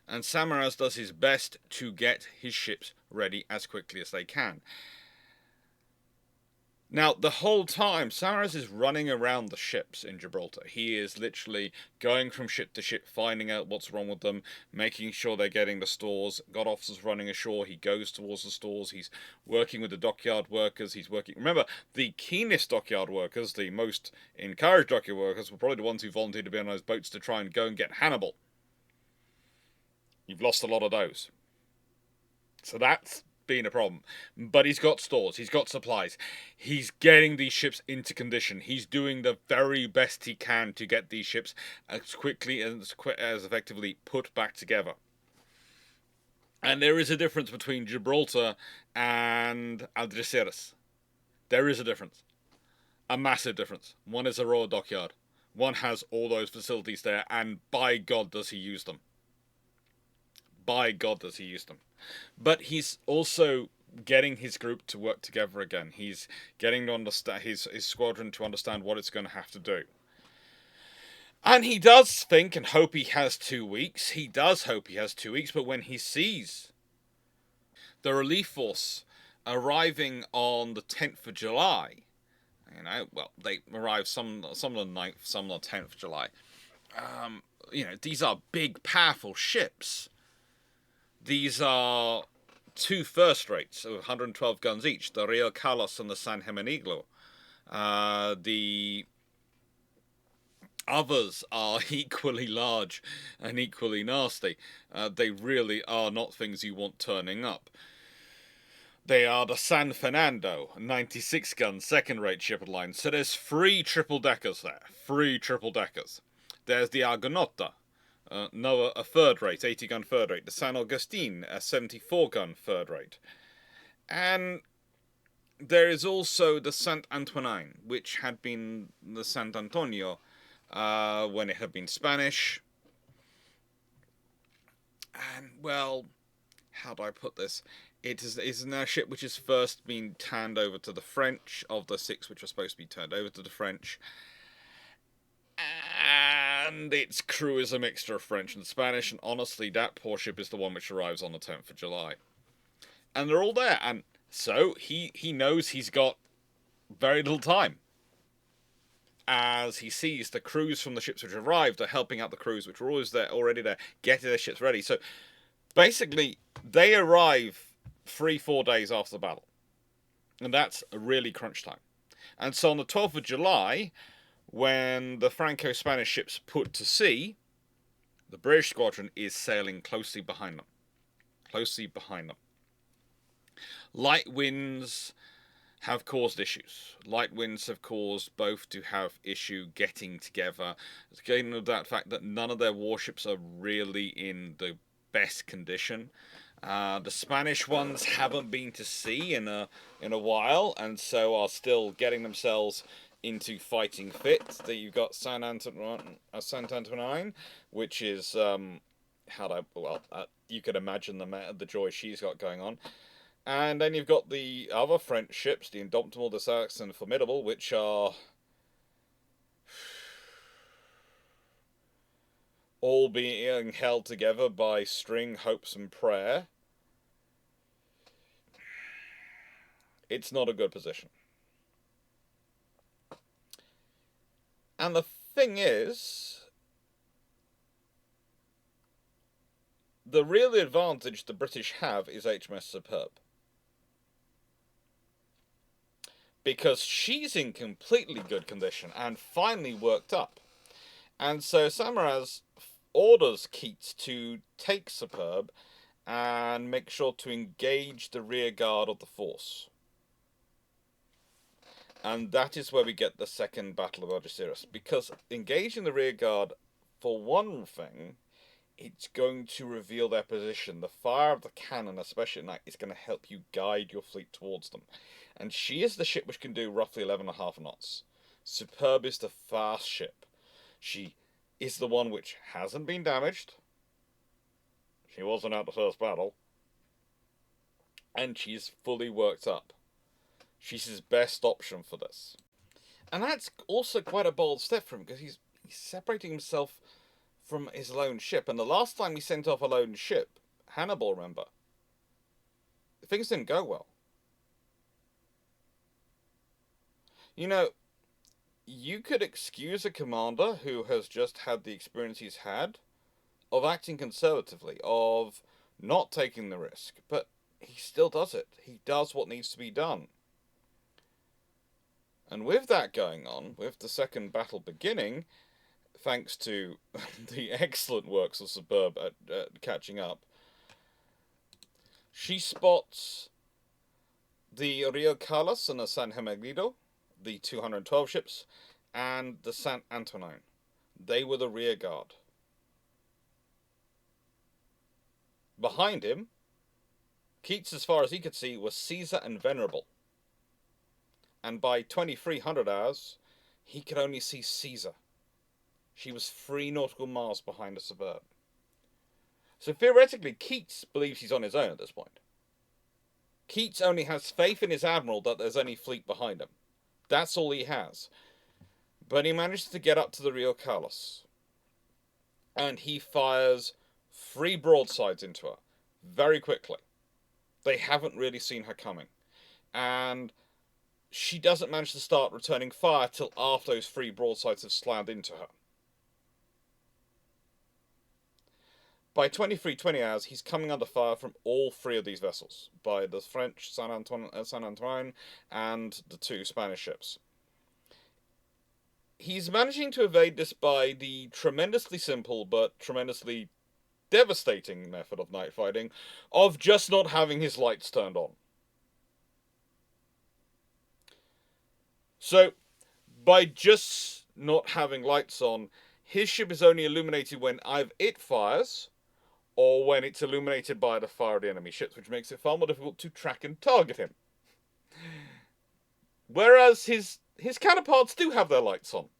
And Saumarez does his best to get his ships ready as quickly as they can. Now, the whole time, Saumarez is running around the ships in Gibraltar. He is literally going from ship to ship, finding out what's wrong with them, making sure they're getting the stores. Got officers running ashore. He goes towards the stores. He's working with the dockyard workers. Remember, the keenest dockyard workers, the most encouraged dockyard workers, were probably the ones who volunteered to be on those boats to try and go and get Hannibal. You've lost a lot of those. So that's been a problem. But he's got stores, he's got supplies, he's getting these ships into condition, he's doing the very best he can to get these ships as quickly and as effectively put back together. And there is a difference between Gibraltar and Algeciras. There is a difference. A massive difference. One is a raw dockyard. One has all those facilities there, and by God does he use them. By God does he use them. But he's also getting his group to work together again. He's getting to understand his squadron to understand what it's going to have to do. And he does think and hope he has 2 weeks. He does hope he has 2 weeks, but when he sees the relief force arriving on the 10th of July, they arrive some on the 9th, some on the 10th of July. These are big, powerful ships. These are 2 first rates of 112 guns each, the Rio Carlos and the San Hermenegildo. The others are equally large and equally nasty. They really are not things you want turning up. They are the San Fernando, 96 gun, second-rate ship line. So there's 3 triple-deckers there. 3 triple-deckers. There's the Argonauta, a third-rate, 80-gun third-rate. The San Agustin, a 74-gun third-rate. And there is also the Saint Antonin, which had been the Sant Antonio when it had been Spanish. And, well, how do I put this? It is now a ship which is first been turned over to the French, of the 6 which are supposed to be turned over to the French. And its crew is a mixture of French and Spanish, and honestly, that poor ship is the one which arrives on the 10th of July. And they're all there, and so he knows he's got very little time. As he sees the crews from the ships which arrived are helping out the crews which were already there, getting their ships ready. So basically, they arrive 3-4 days after the battle. And that's a really crunch time. And so on the 12th of July, when the Franco-Spanish ships put to sea, the British squadron is sailing closely behind them. Closely behind them. Light winds have caused issues. Light winds have caused both to have issue getting together. Again, with that fact that none of their warships are really in the best condition. The Spanish ones haven't been to sea in a while, and so are still getting themselves into fighting fit. That you've got Saint Antoine, which is you can imagine the joy she's got going on. And then you've got the other French ships, the Indomitable, the Sax, and the Formidable, which are all being held together by string, hopes, and prayer. It's not a good position. And the thing is, the real advantage the British have is HMS Superb. Because she's in completely good condition and finally worked up. And so Saumarez orders Keats to take Superb and make sure to engage the rear guard of the force. And that is where we get the second Battle of Algeciras. Because engaging the rear guard, for one thing, it's going to reveal their position. The fire of the cannon, especially at night, is going to help you guide your fleet towards them. And she is the ship which can do roughly 11.5 knots. Superb is the fast ship. She is the one which hasn't been damaged. She wasn't at the first battle. And she's fully worked up. She's his best option for this. And that's also quite a bold step for him, because he's separating himself from his lone ship. And the last time he sent off a lone ship, Hannibal, remember, things didn't go well. You know, you could excuse a commander who has just had the experience he's had of acting conservatively, of not taking the risk, but he still does it. He does what needs to be done. And with that going on, with the second battle beginning, thanks to the excellent works of Superb at catching up, she spots the Rio Carlos and the San Hermenegildo, the 212 ships, and the Saint Antoine. They were the rear guard. Behind him, Keats, as far as he could see, was Caesar and Venerable. And by 2300 hours, he could only see Caesar. She was 3 nautical miles behind the Superb. So theoretically, Keats believes he's on his own at this point. Keats only has faith in his Admiral that there's any fleet behind him. That's all he has. But he manages to get up to the Rio Carlos. And he fires 3 broadsides into her very quickly. They haven't really seen her coming. And she doesn't manage to start returning fire till after those 3 broadsides have slammed into her. By 23:20 hours, he's coming under fire from all 3 of these vessels, by the French Saint Antoine and the 2 Spanish ships. He's managing to evade this by the tremendously simple but tremendously devastating method of night fighting of just not having his lights turned on. So, by just not having lights on, his ship is only illuminated when either it fires, or when it's illuminated by the fire of the enemy ships, which makes it far more difficult to track and target him. Whereas his counterparts do have their lights on.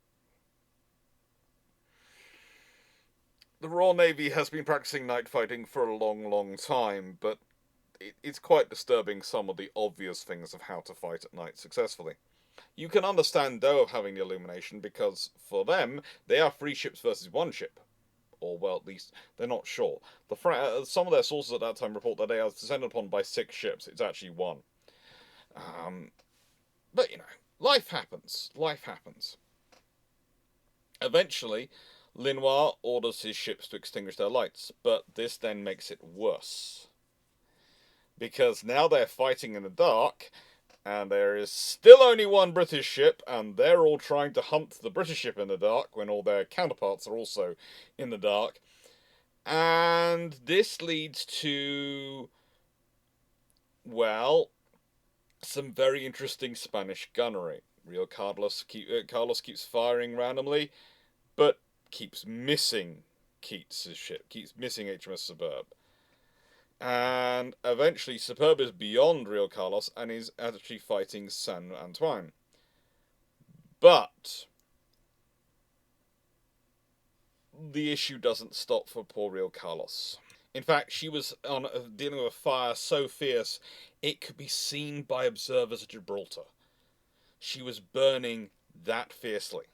The Royal Navy has been practicing night fighting for a long, long time, but it's quite disturbing some of the obvious things of how to fight at night successfully. You can understand, though, of having the illumination, because for them, they are 3 ships versus 1 ship. Or, well, at least they're not sure. Some of their sources at that time report that they are descended upon by 6 ships. It's actually 1. But, life happens. Life happens. Eventually, Linois orders his ships to extinguish their lights, but this then makes it worse. Because now they're fighting in the dark, and there is still only 1 British ship, and they're all trying to hunt the British ship in the dark when all their counterparts are also in the dark. And this leads to, well, some very interesting Spanish gunnery. Carlos keeps firing randomly, but keeps missing Keats' ship, keeps missing HMS Superb. And eventually Superb is beyond Real Carlos and is actually fighting San Antoine. But the issue doesn't stop for poor Real Carlos. In fact, she was dealing with a fire so fierce it could be seen by observers at Gibraltar. She was burning that fiercely.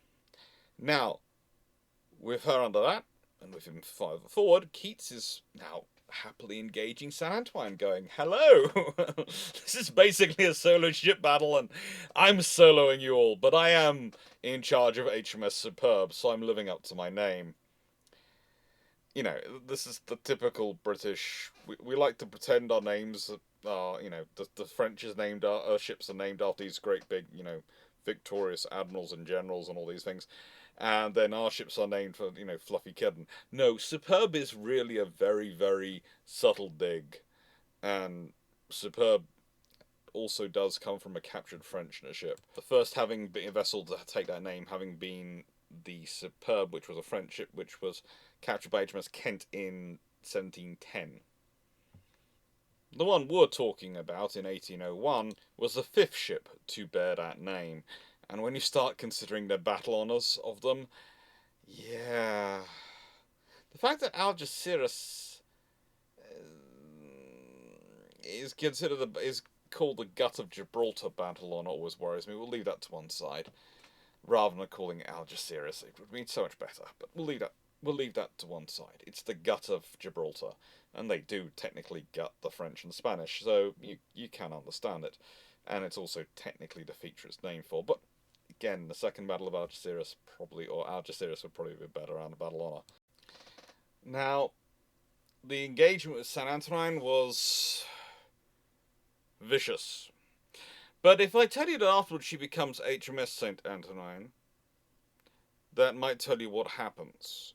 Now, with her under that, and with him further forward, Keats is now happily engaging San Antoine, going, hello! This is basically a solo ship battle, and I'm soloing you all, but I am in charge of HMS Superb, so I'm living up to my name. This is the typical British. We like to pretend our names are, the French is named, our ships are named after these great big, victorious admirals and generals and all these things. And then our ships are named for, Fluffy Kitten. No, Superb is really a very, very subtle dig. And Superb also does come from a captured French ship. The first vessel to take that name having been the Superb, which was a French ship, which was captured by HMS Kent in 1710. The one we're talking about in 1801 was the 5th ship to bear that name. And when you start considering the battle honours of them, yeah. The fact that Algeciras is called the Gut of Gibraltar battle honour always worries me. We'll leave that to one side. Rather than calling it Algeciras, it would mean so much better. But we'll leave that to one side. It's the Gut of Gibraltar, and they do technically gut the French and Spanish, so you can understand it. And it's also technically the feature it's named for. But again, the Second Battle of Algeciras would probably be better on the battle honour. Now, the engagement with San Antoine was vicious. But if I tell you that afterwards she becomes HMS St. Antoine, that might tell you what happens.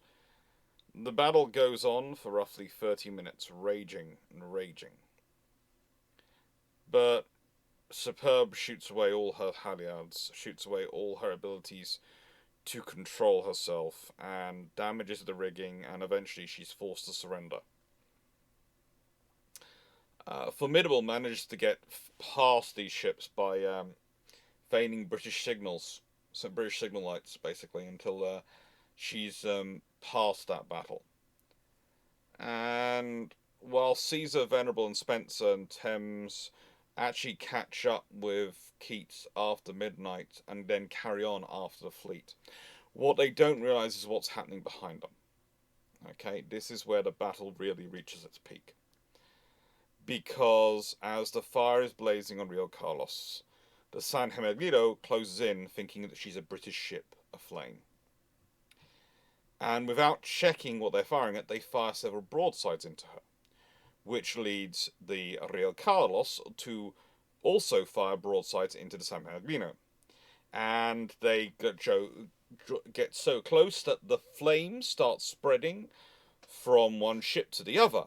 The battle goes on for roughly 30 minutes, raging and raging. But Superb shoots away all her halyards, shoots away all her abilities to control herself, and damages the rigging, and eventually she's forced to surrender. Formidable manages to get past these ships by feigning British signals, so British signal lights, basically, until she's past that battle. And while Caesar, Venerable, and Spencer and Thames actually catch up with Keats after midnight and then carry on after the fleet, what they don't realise is what's happening behind them. Okay, this is where the battle really reaches its peak. Because as the fire is blazing on Real Carlos, the San Hermenegildo closes in, thinking that she's a British ship aflame. And without checking what they're firing at, they fire several broadsides into her, which leads the Real Carlos to also fire broadsides into the San Hermenegildo. And they get so close that the flames start spreading from one ship to the other.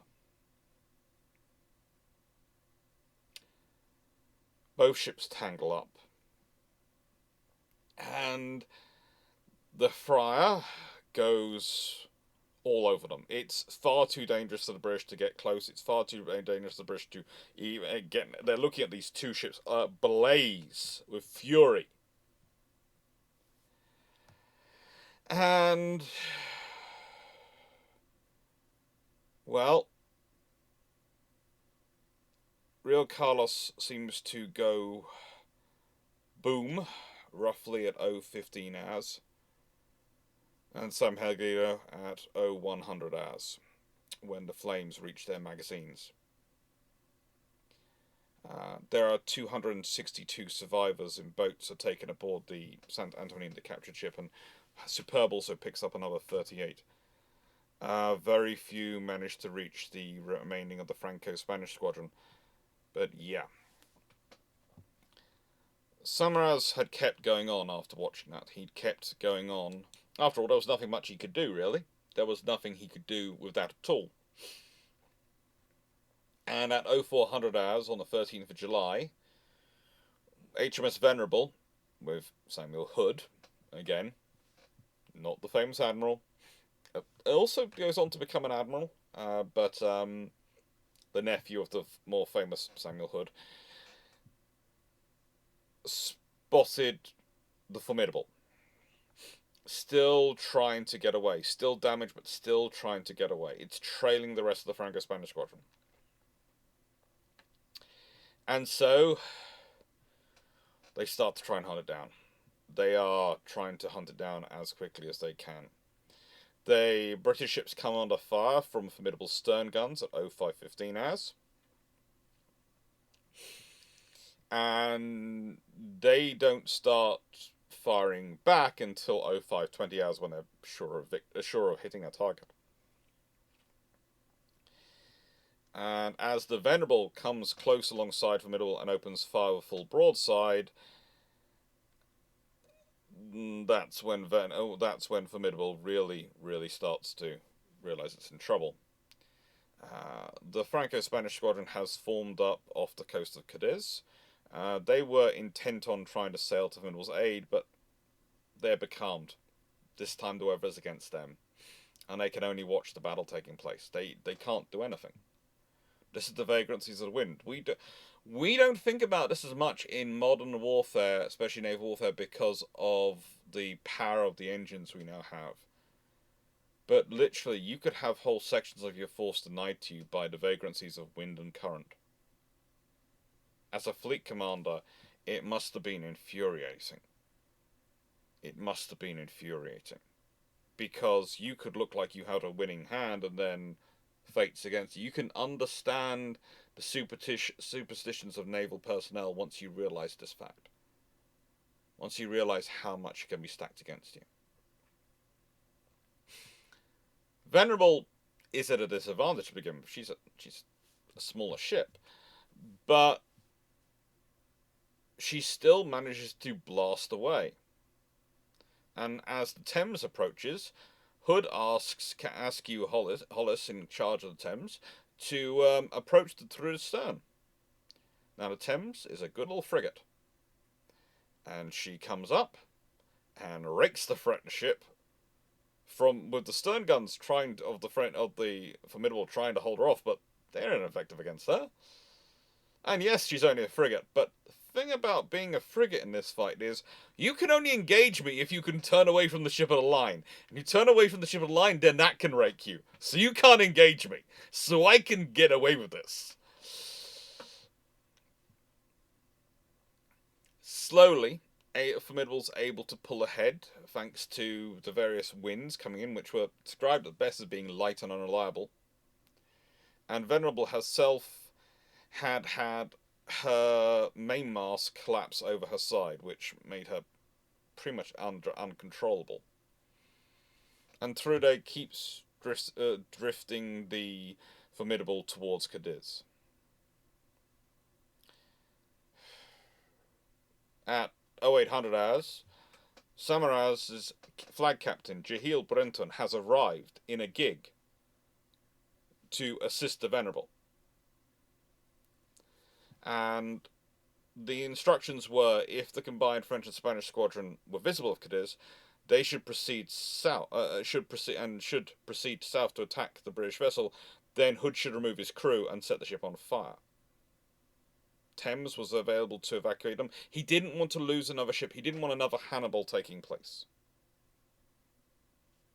Both ships tangle up. And the fire goes all over them. It's far too dangerous for the British to get close. It's far too dangerous for the British to even get... They're looking at these 2 ships blaze with fury. And Well, Rio Carlos seems to go boom roughly at 0:15 hours, and Sam Helgida at 0:100 hours when the flames reach their magazines. There are 262 survivors in boats are taken aboard the Sant Antonin, the captured ship, and Superb also picks up another 38. Very few managed to reach the remaining of the Franco-Spanish squadron, but yeah. Saumarez had kept going on after watching that. He'd kept going on. After all, there was nothing much he could do, really. There was nothing he could do with that at all. And at 0400 hours on the 13th of July, HMS Venerable, with Samuel Hood, again, not the famous Admiral, also goes on to become an Admiral, but the nephew of the more famous Samuel Hood, spotted the Formidable. Still trying to get away. Still damaged, but still trying to get away. It's trailing the rest of the Franco-Spanish squadron. And so, they start to try and hunt it down. They are trying to hunt it down as quickly as they can. The British ships come under fire from Formidable stern guns at 0515 hours. And they don't start firing back until 0520 hours when they're sure of hitting a target. And as the Venerable comes close alongside Formidable and opens fire with full broadside, that's when Formidable really starts to realize it's in trouble. The Franco-Spanish squadron has formed up off the coast of Cadiz. They were intent on trying to sail to Formidable's aid, but they're becalmed. This time the weather is against them, and they can only watch the battle taking place. They can't do anything. This is the vagrancies of the wind. We don't think about this as much in modern warfare, especially naval warfare, because of the power of the engines we now have. But literally, you could have whole sections of your force denied to you by the vagrancies of wind and current. As a fleet commander, it must have been infuriating. It must have been infuriating. Because you could look like you had a winning hand and then fate's against you. You can understand the superstitions of naval personnel once you realise this fact. Once you realise how much can be stacked against you. Venerable is at a disadvantage to begin with. She's a smaller ship. But she still manages to blast away. And as the Thames approaches, Hood asks Askew Hollis, in charge of the Thames, to approach through the stern. Now the Thames is a good little frigate. And she comes up and rakes the threatened ship with the stern guns of the Formidable trying to hold her off, but they're ineffective against her. And yes, she's only a frigate, but the thing about being a frigate in this fight is you can only engage me if you can turn away from the ship of the line. If you turn away from the ship of the line, then that can rake you. So you can't engage me. So I can get away with this. Slowly, Formidable's able to pull ahead thanks to the various winds coming in, which were described at best as being light and unreliable. And Venerable herself had her mainmast collapse over her side, which made her pretty much uncontrollable. And Trude keeps drifting the Formidable towards Cadiz. At 0800 hours, Saumarez's flag captain, Jahil Brenton, has arrived in a gig to assist the Venerable. And the instructions were, if the combined French and Spanish squadron were visible of Cadiz, they should proceed south. Should proceed south to attack the British vessel. Then Hood should remove his crew and set the ship on fire. Thames was available to evacuate them. He didn't want to lose another ship. He didn't want another Hannibal taking place.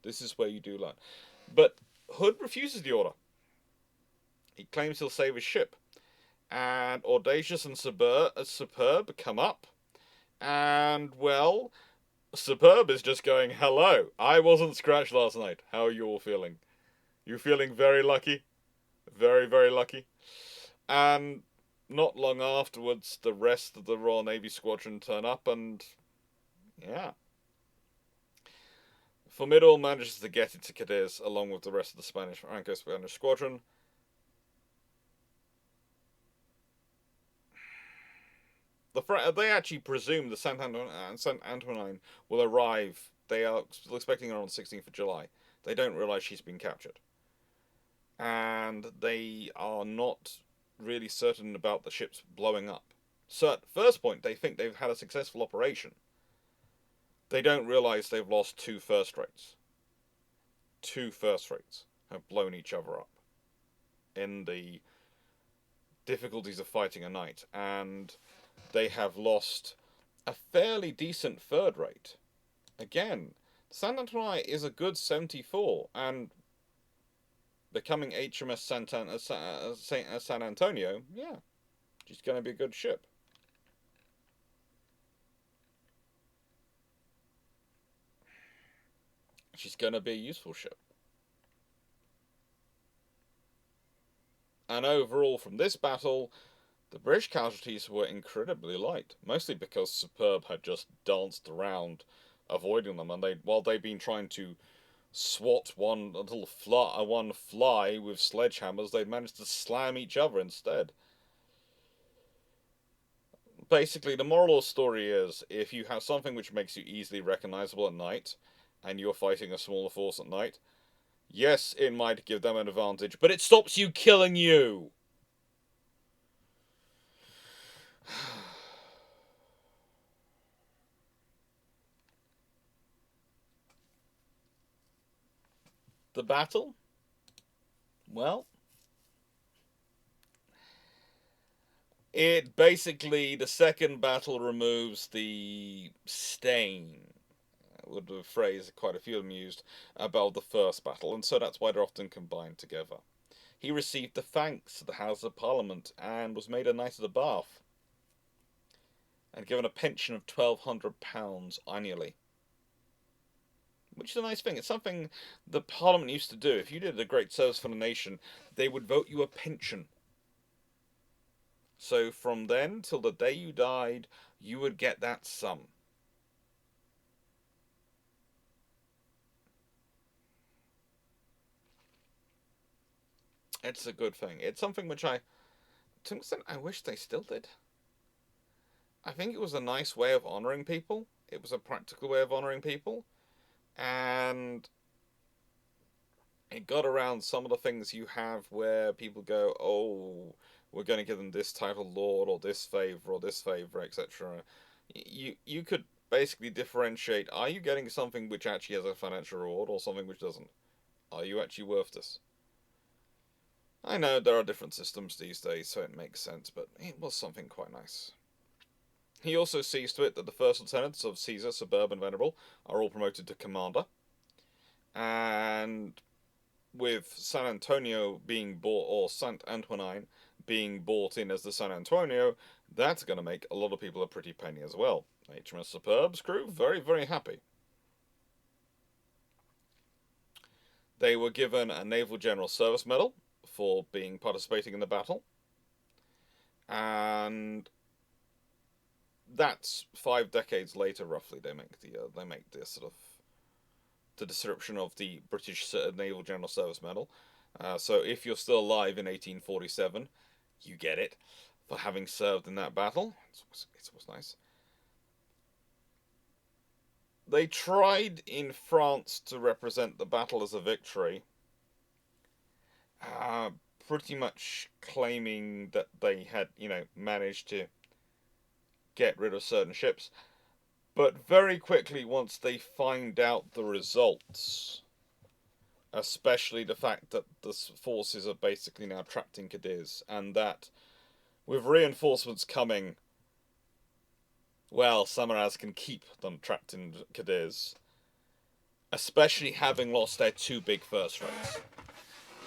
This is where you do learn. But Hood refuses the order. He claims he'll save his ship. And Audacious and Superb come up. And, well, Superb is just going, hello, I wasn't scratched last night. How are you all feeling? You feeling very lucky? Very, very lucky? And not long afterwards, the rest of the Royal Navy squadron turn up and, yeah. Formidable manages to get into Cadiz along with the rest of the Franco-Spanish squadron. They actually presume the Saint Antoine will arrive. They are still expecting her on the 16th of July. They don't realise she's been captured. And they are not really certain about the ships blowing up. So at first point, they think they've had a successful operation. They don't realise they've lost 2 first rates. 2 first rates have blown each other up in the difficulties of fighting a night. And they have lost a fairly decent third rate. Again, San Antonio is a good 74, and becoming HMS San Antonio, yeah, she's going to be a good ship. She's going to be a useful ship. And overall, from this battle, the British casualties were incredibly light, mostly because Superb had just danced around, avoiding them, and while they'd been trying to swat one fly with sledgehammers, they'd managed to slam each other instead. Basically, the moral of the story is, if you have something which makes you easily recognizable at night, and you're fighting a smaller force at night, yes, it might give them an advantage, but it stops you killing you! The battle? Well, it basically, the second battle removes the stain, would be a phrase quite a few of them used, about the first battle, and so that's why they're often combined together. He received the thanks of the House of Parliament and was made a Knight of the Bath, and given a pension of £1,200 annually. Which is a nice thing. It's something the Parliament used to do. If you did a great service for the nation, they would vote you a pension. So from then till the day you died, you would get that sum. It's a good thing. It's something which to an extent, I wish they still did. I think it was a nice way of honouring people. It was a practical way of honouring people. And it got around some of the things you have where people go, oh, we're going to give them this title lord or this favour, etc. You could basically differentiate, are you getting something which actually has a financial reward or something which doesn't? Are you actually worth this? I know there are different systems these days, so it makes sense, but it was something quite nice. He also sees to it that the first lieutenants of Caesar, Superb, and Venerable are all promoted to commander. And with San Antonio being bought, or Saint Antoine being bought in as the San Antonio, that's going to make a lot of people a pretty penny as well. HMS Superb's crew, very, very happy. They were given a Naval General Service Medal for participating in the battle. And that's 5 decades later, roughly. They make the sort of the description of the British Naval General Service Medal. So if you're still alive in 1847, you get it for having served in that battle. It was nice. They tried in France to represent the battle as a victory, pretty much claiming that they had, managed to get rid of certain ships. But very quickly, once they find out the results, especially the fact that the forces are basically now trapped in Cadiz, and that with reinforcements coming, well, Saumarez can keep them trapped in Cadiz, especially having lost their 2 big first rates.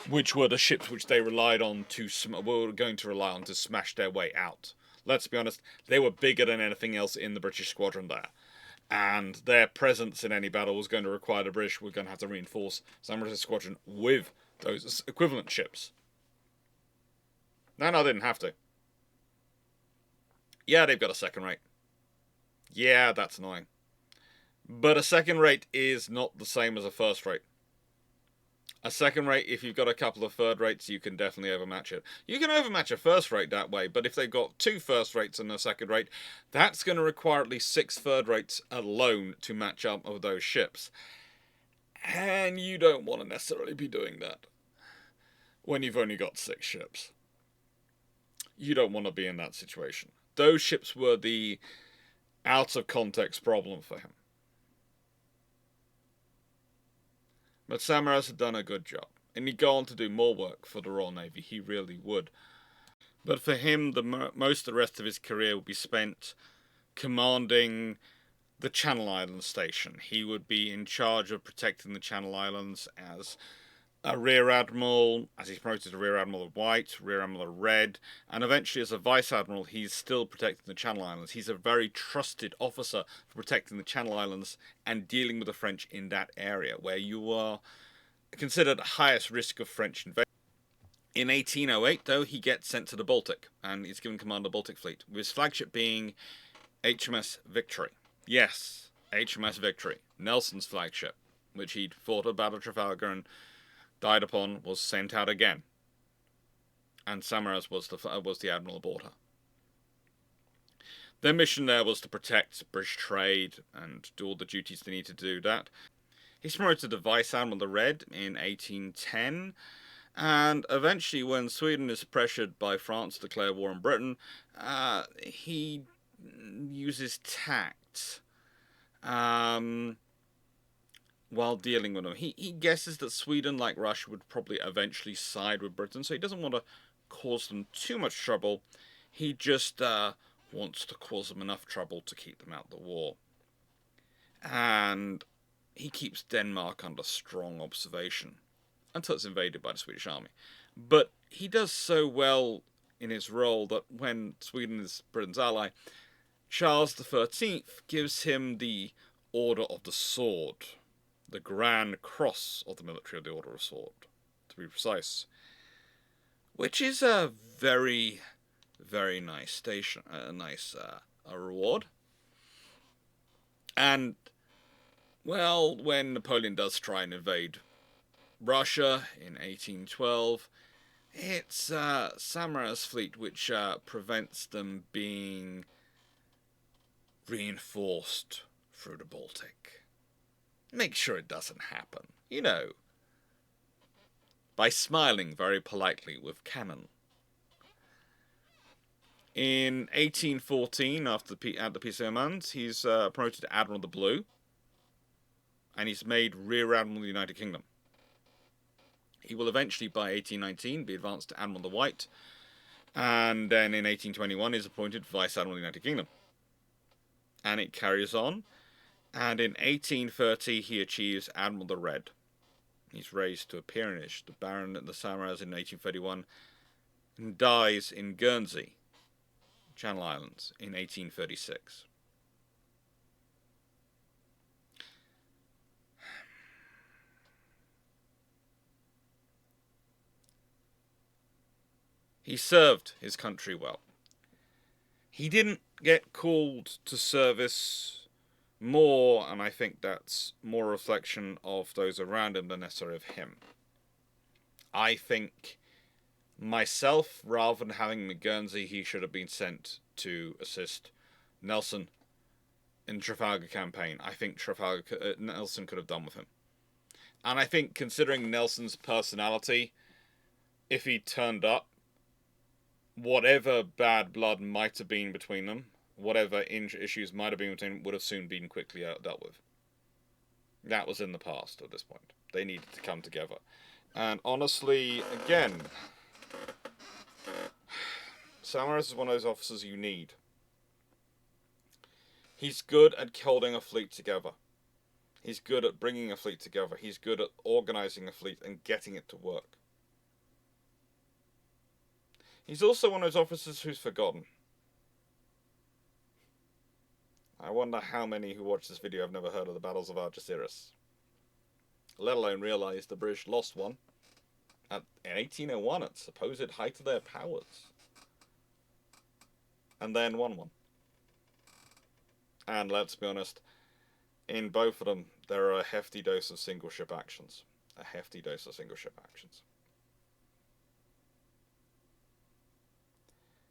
which were the ships which they relied on were going to rely on to smash their way out. Let's be honest, they were bigger than anything else in the British squadron there. And their presence in any battle was going to require the British were going to have to reinforce Saumarez's squadron with those equivalent ships. No, they didn't have to. Yeah, they've got a second rate. Yeah, that's annoying. But a second rate is not the same as a first rate. A second rate, if you've got a couple of third rates, you can definitely overmatch it. You can overmatch a first rate that way, but if they've got 2 first rates and a second rate, that's going to require at least 6 third rates alone to match up with those ships. And you don't want to necessarily be doing that when you've only got 6 ships. You don't want to be in that situation. Those ships were the out of context problem for him. But Saumarez had done a good job, and he'd go on to do more work for the Royal Navy. He really would. But for him, most of the rest of his career would be spent commanding the Channel Islands station. He would be in charge of protecting the Channel Islands as a Rear Admiral, as he's promoted to Rear Admiral of White, Rear Admiral of Red, and eventually as a Vice Admiral, he's still protecting the Channel Islands. He's a very trusted officer for protecting the Channel Islands and dealing with the French in that area, where you are considered highest risk of French invasion. In 1808, though, he gets sent to the Baltic, and he's given command of the Baltic Fleet, with his flagship being HMS Victory. Yes, HMS Victory, Nelson's flagship, which he'd fought at Battle of Trafalgar and died upon, was sent out again. And Saumarez was the admiral aboard her. Their mission there was to protect British trade and do all the duties they need to do that. He's promoted to Vice Admiral of the Red in 1810, and eventually when Sweden is pressured by France to declare war on Britain, he uses tact while dealing with them. He guesses that Sweden, like Russia, would probably eventually side with Britain, so he doesn't want to cause them too much trouble. He just wants to cause them enough trouble to keep them out of the war. And he keeps Denmark under strong observation until it's invaded by the Swedish army. But he does so well in his role that when Sweden is Britain's ally, Charles XIII gives him the Order of the Sword, the Grand Cross of the military of the Order of the Sword, to be precise, which is a very, very nice station, a reward. And, well, when Napoleon does try and invade Russia in 1812, it's Saumarez's fleet which prevents them being reinforced through the Baltic. Make sure it doesn't happen, by smiling very politely with cannon. In 1814, at the Peace of Amiens, he's promoted to Admiral of the Blue, and he's made Rear Admiral of the United Kingdom. He will eventually, by 1819, be advanced to Admiral of the White, and then in 1821 is appointed Vice Admiral of the United Kingdom. And it carries on, and in 1830 he achieves Admiral of the Red. He's raised to a peerage, the Baron at the Saumarez in 1831, and dies in Guernsey, Channel Islands, in 1836. He served his country well. He didn't get called to service more, and I think that's more a reflection of those around him than necessarily of him. I think myself, rather than having him in Guernsey, he should have been sent to assist Nelson in the Trafalgar campaign. I think Nelson could have done with him. And I think, considering Nelson's personality, if he turned up, whatever bad blood might have been between them, whatever issues might have been between them, would have soon been quickly dealt with. That was in the past at this point. They needed to come together. And honestly, again, Saumarez is one of those officers you need. He's good at holding a fleet together. He's good at bringing a fleet together. He's good at organising a fleet and getting it to work. He's also one of those officers who's forgotten. I wonder how many who watch this video have never heard of the battles of Algeciras, let alone realise the British lost one in 1801 at supposed height of their powers, and then won one. And let's be honest, in both of them, there are a hefty dose of single ship actions. A hefty dose of single ship actions.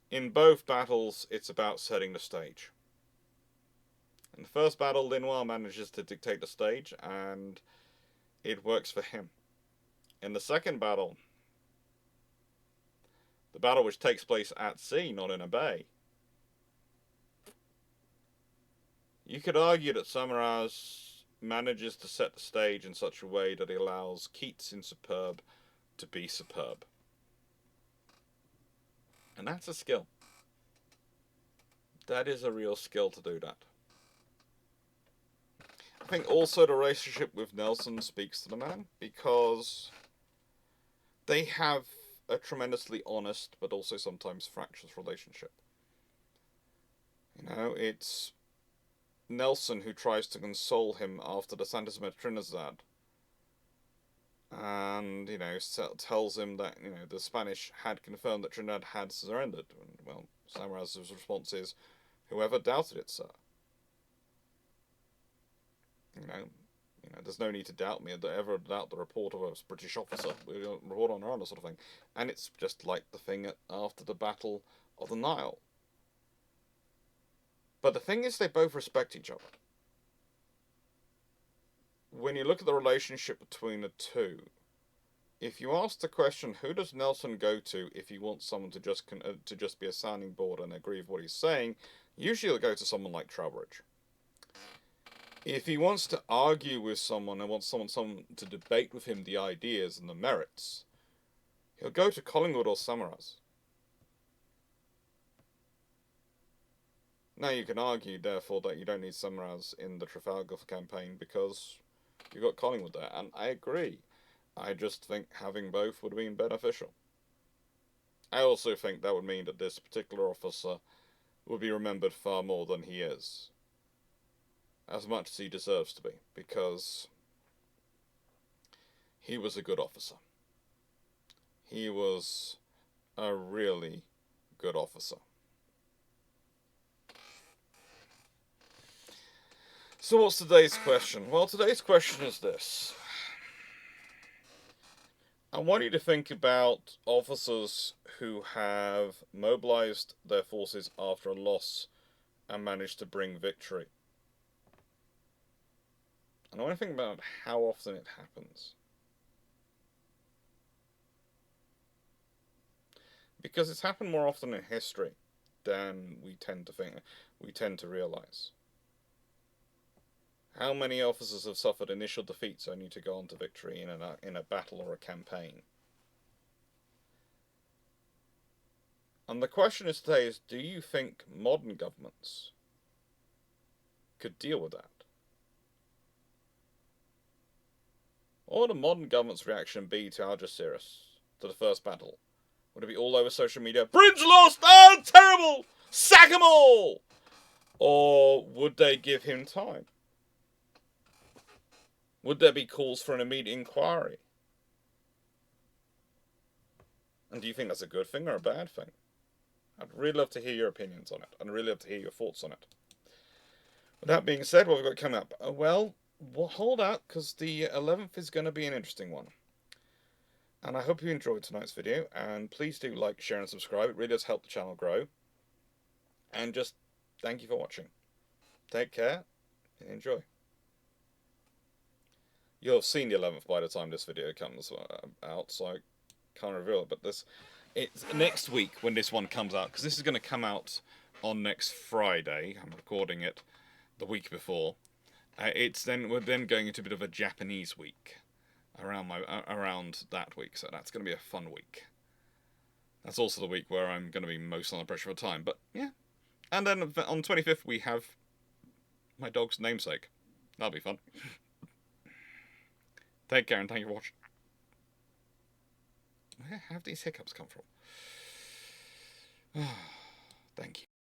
In both battles, it's about setting the stage. In the first battle, Linois manages to dictate the stage, and it works for him. In the second battle, the battle which takes place at sea, not in a bay, you could argue that Saumarez manages to set the stage in such a way that it allows Keats in Superb to be superb. And that's a skill. That is a real skill to do that. I think also the relationship with Nelson speaks to the man, because they have a tremendously honest but also sometimes fractious relationship. You know, it's Nelson who tries to console him after the Santos met Trinidad, and, you know, tells him that, you know, the Spanish had confirmed that Trinidad had surrendered. And, well, Saumarez's response is, "Whoever doubted it, sir?" You know, there's no need to doubt me, ever doubt the report of a British officer. We don't report on our own, sort of thing. And it's just like the thing after the Battle of the Nile. But the thing is, they both respect each other. When you look at the relationship between the two, if you ask the question, who does Nelson go to if he wants someone to just be a sounding board and agree with what he's saying, usually he'll go to someone like Trowbridge. If he wants to argue with someone and wants someone to debate with him the ideas and the merits, he'll go to Collingwood or Saumarez. Now you can argue, therefore, that you don't need Saumarez in the Trafalgar campaign because you've got Collingwood there, and I agree. I just think having both would have been beneficial. I also think that would mean that this particular officer would be remembered far more than he is. As much as he deserves to be, because he was a good officer. He was a really good officer. So what's today's question? Well, today's question is this. I want you to think about officers who have mobilized their forces after a loss and managed to bring victory. And I want to think about how often it happens. Because it's happened more often in history than we tend to realize. How many officers have suffered initial defeats only to go on to victory in a battle or a campaign? And the question is today is, do you think modern governments could deal with that? What would a modern government's reaction be to Algeciras, to the first battle? Would it be all over social media, Britain's lost, oh, terrible, sack 'em all? Or would they give him time? Would there be calls for an immediate inquiry? And do you think that's a good thing or a bad thing? I'd really love to hear your opinions on it. I'd really love to hear your thoughts on it. With that being said, what have we got coming up? Well, hold out, because the 11th is going to be an interesting one. And I hope you enjoyed tonight's video, and please do like, share, and subscribe. It really does help the channel grow. And just thank you for watching. Take care, and enjoy. You'll have seen the 11th by the time this video comes out, so I can't reveal it. But it's next week when this one comes out, because this is going to come out on next Friday. I'm recording it the week before. We're then going into a bit of a Japanese week around that week, so that's going to be a fun week. That's also the week where I'm going to be most under pressure for time, but yeah. And then on the 25th we have my dog's namesake. That'll be fun. Take care and thank you for watching. Where have these hiccups come from? Thank you.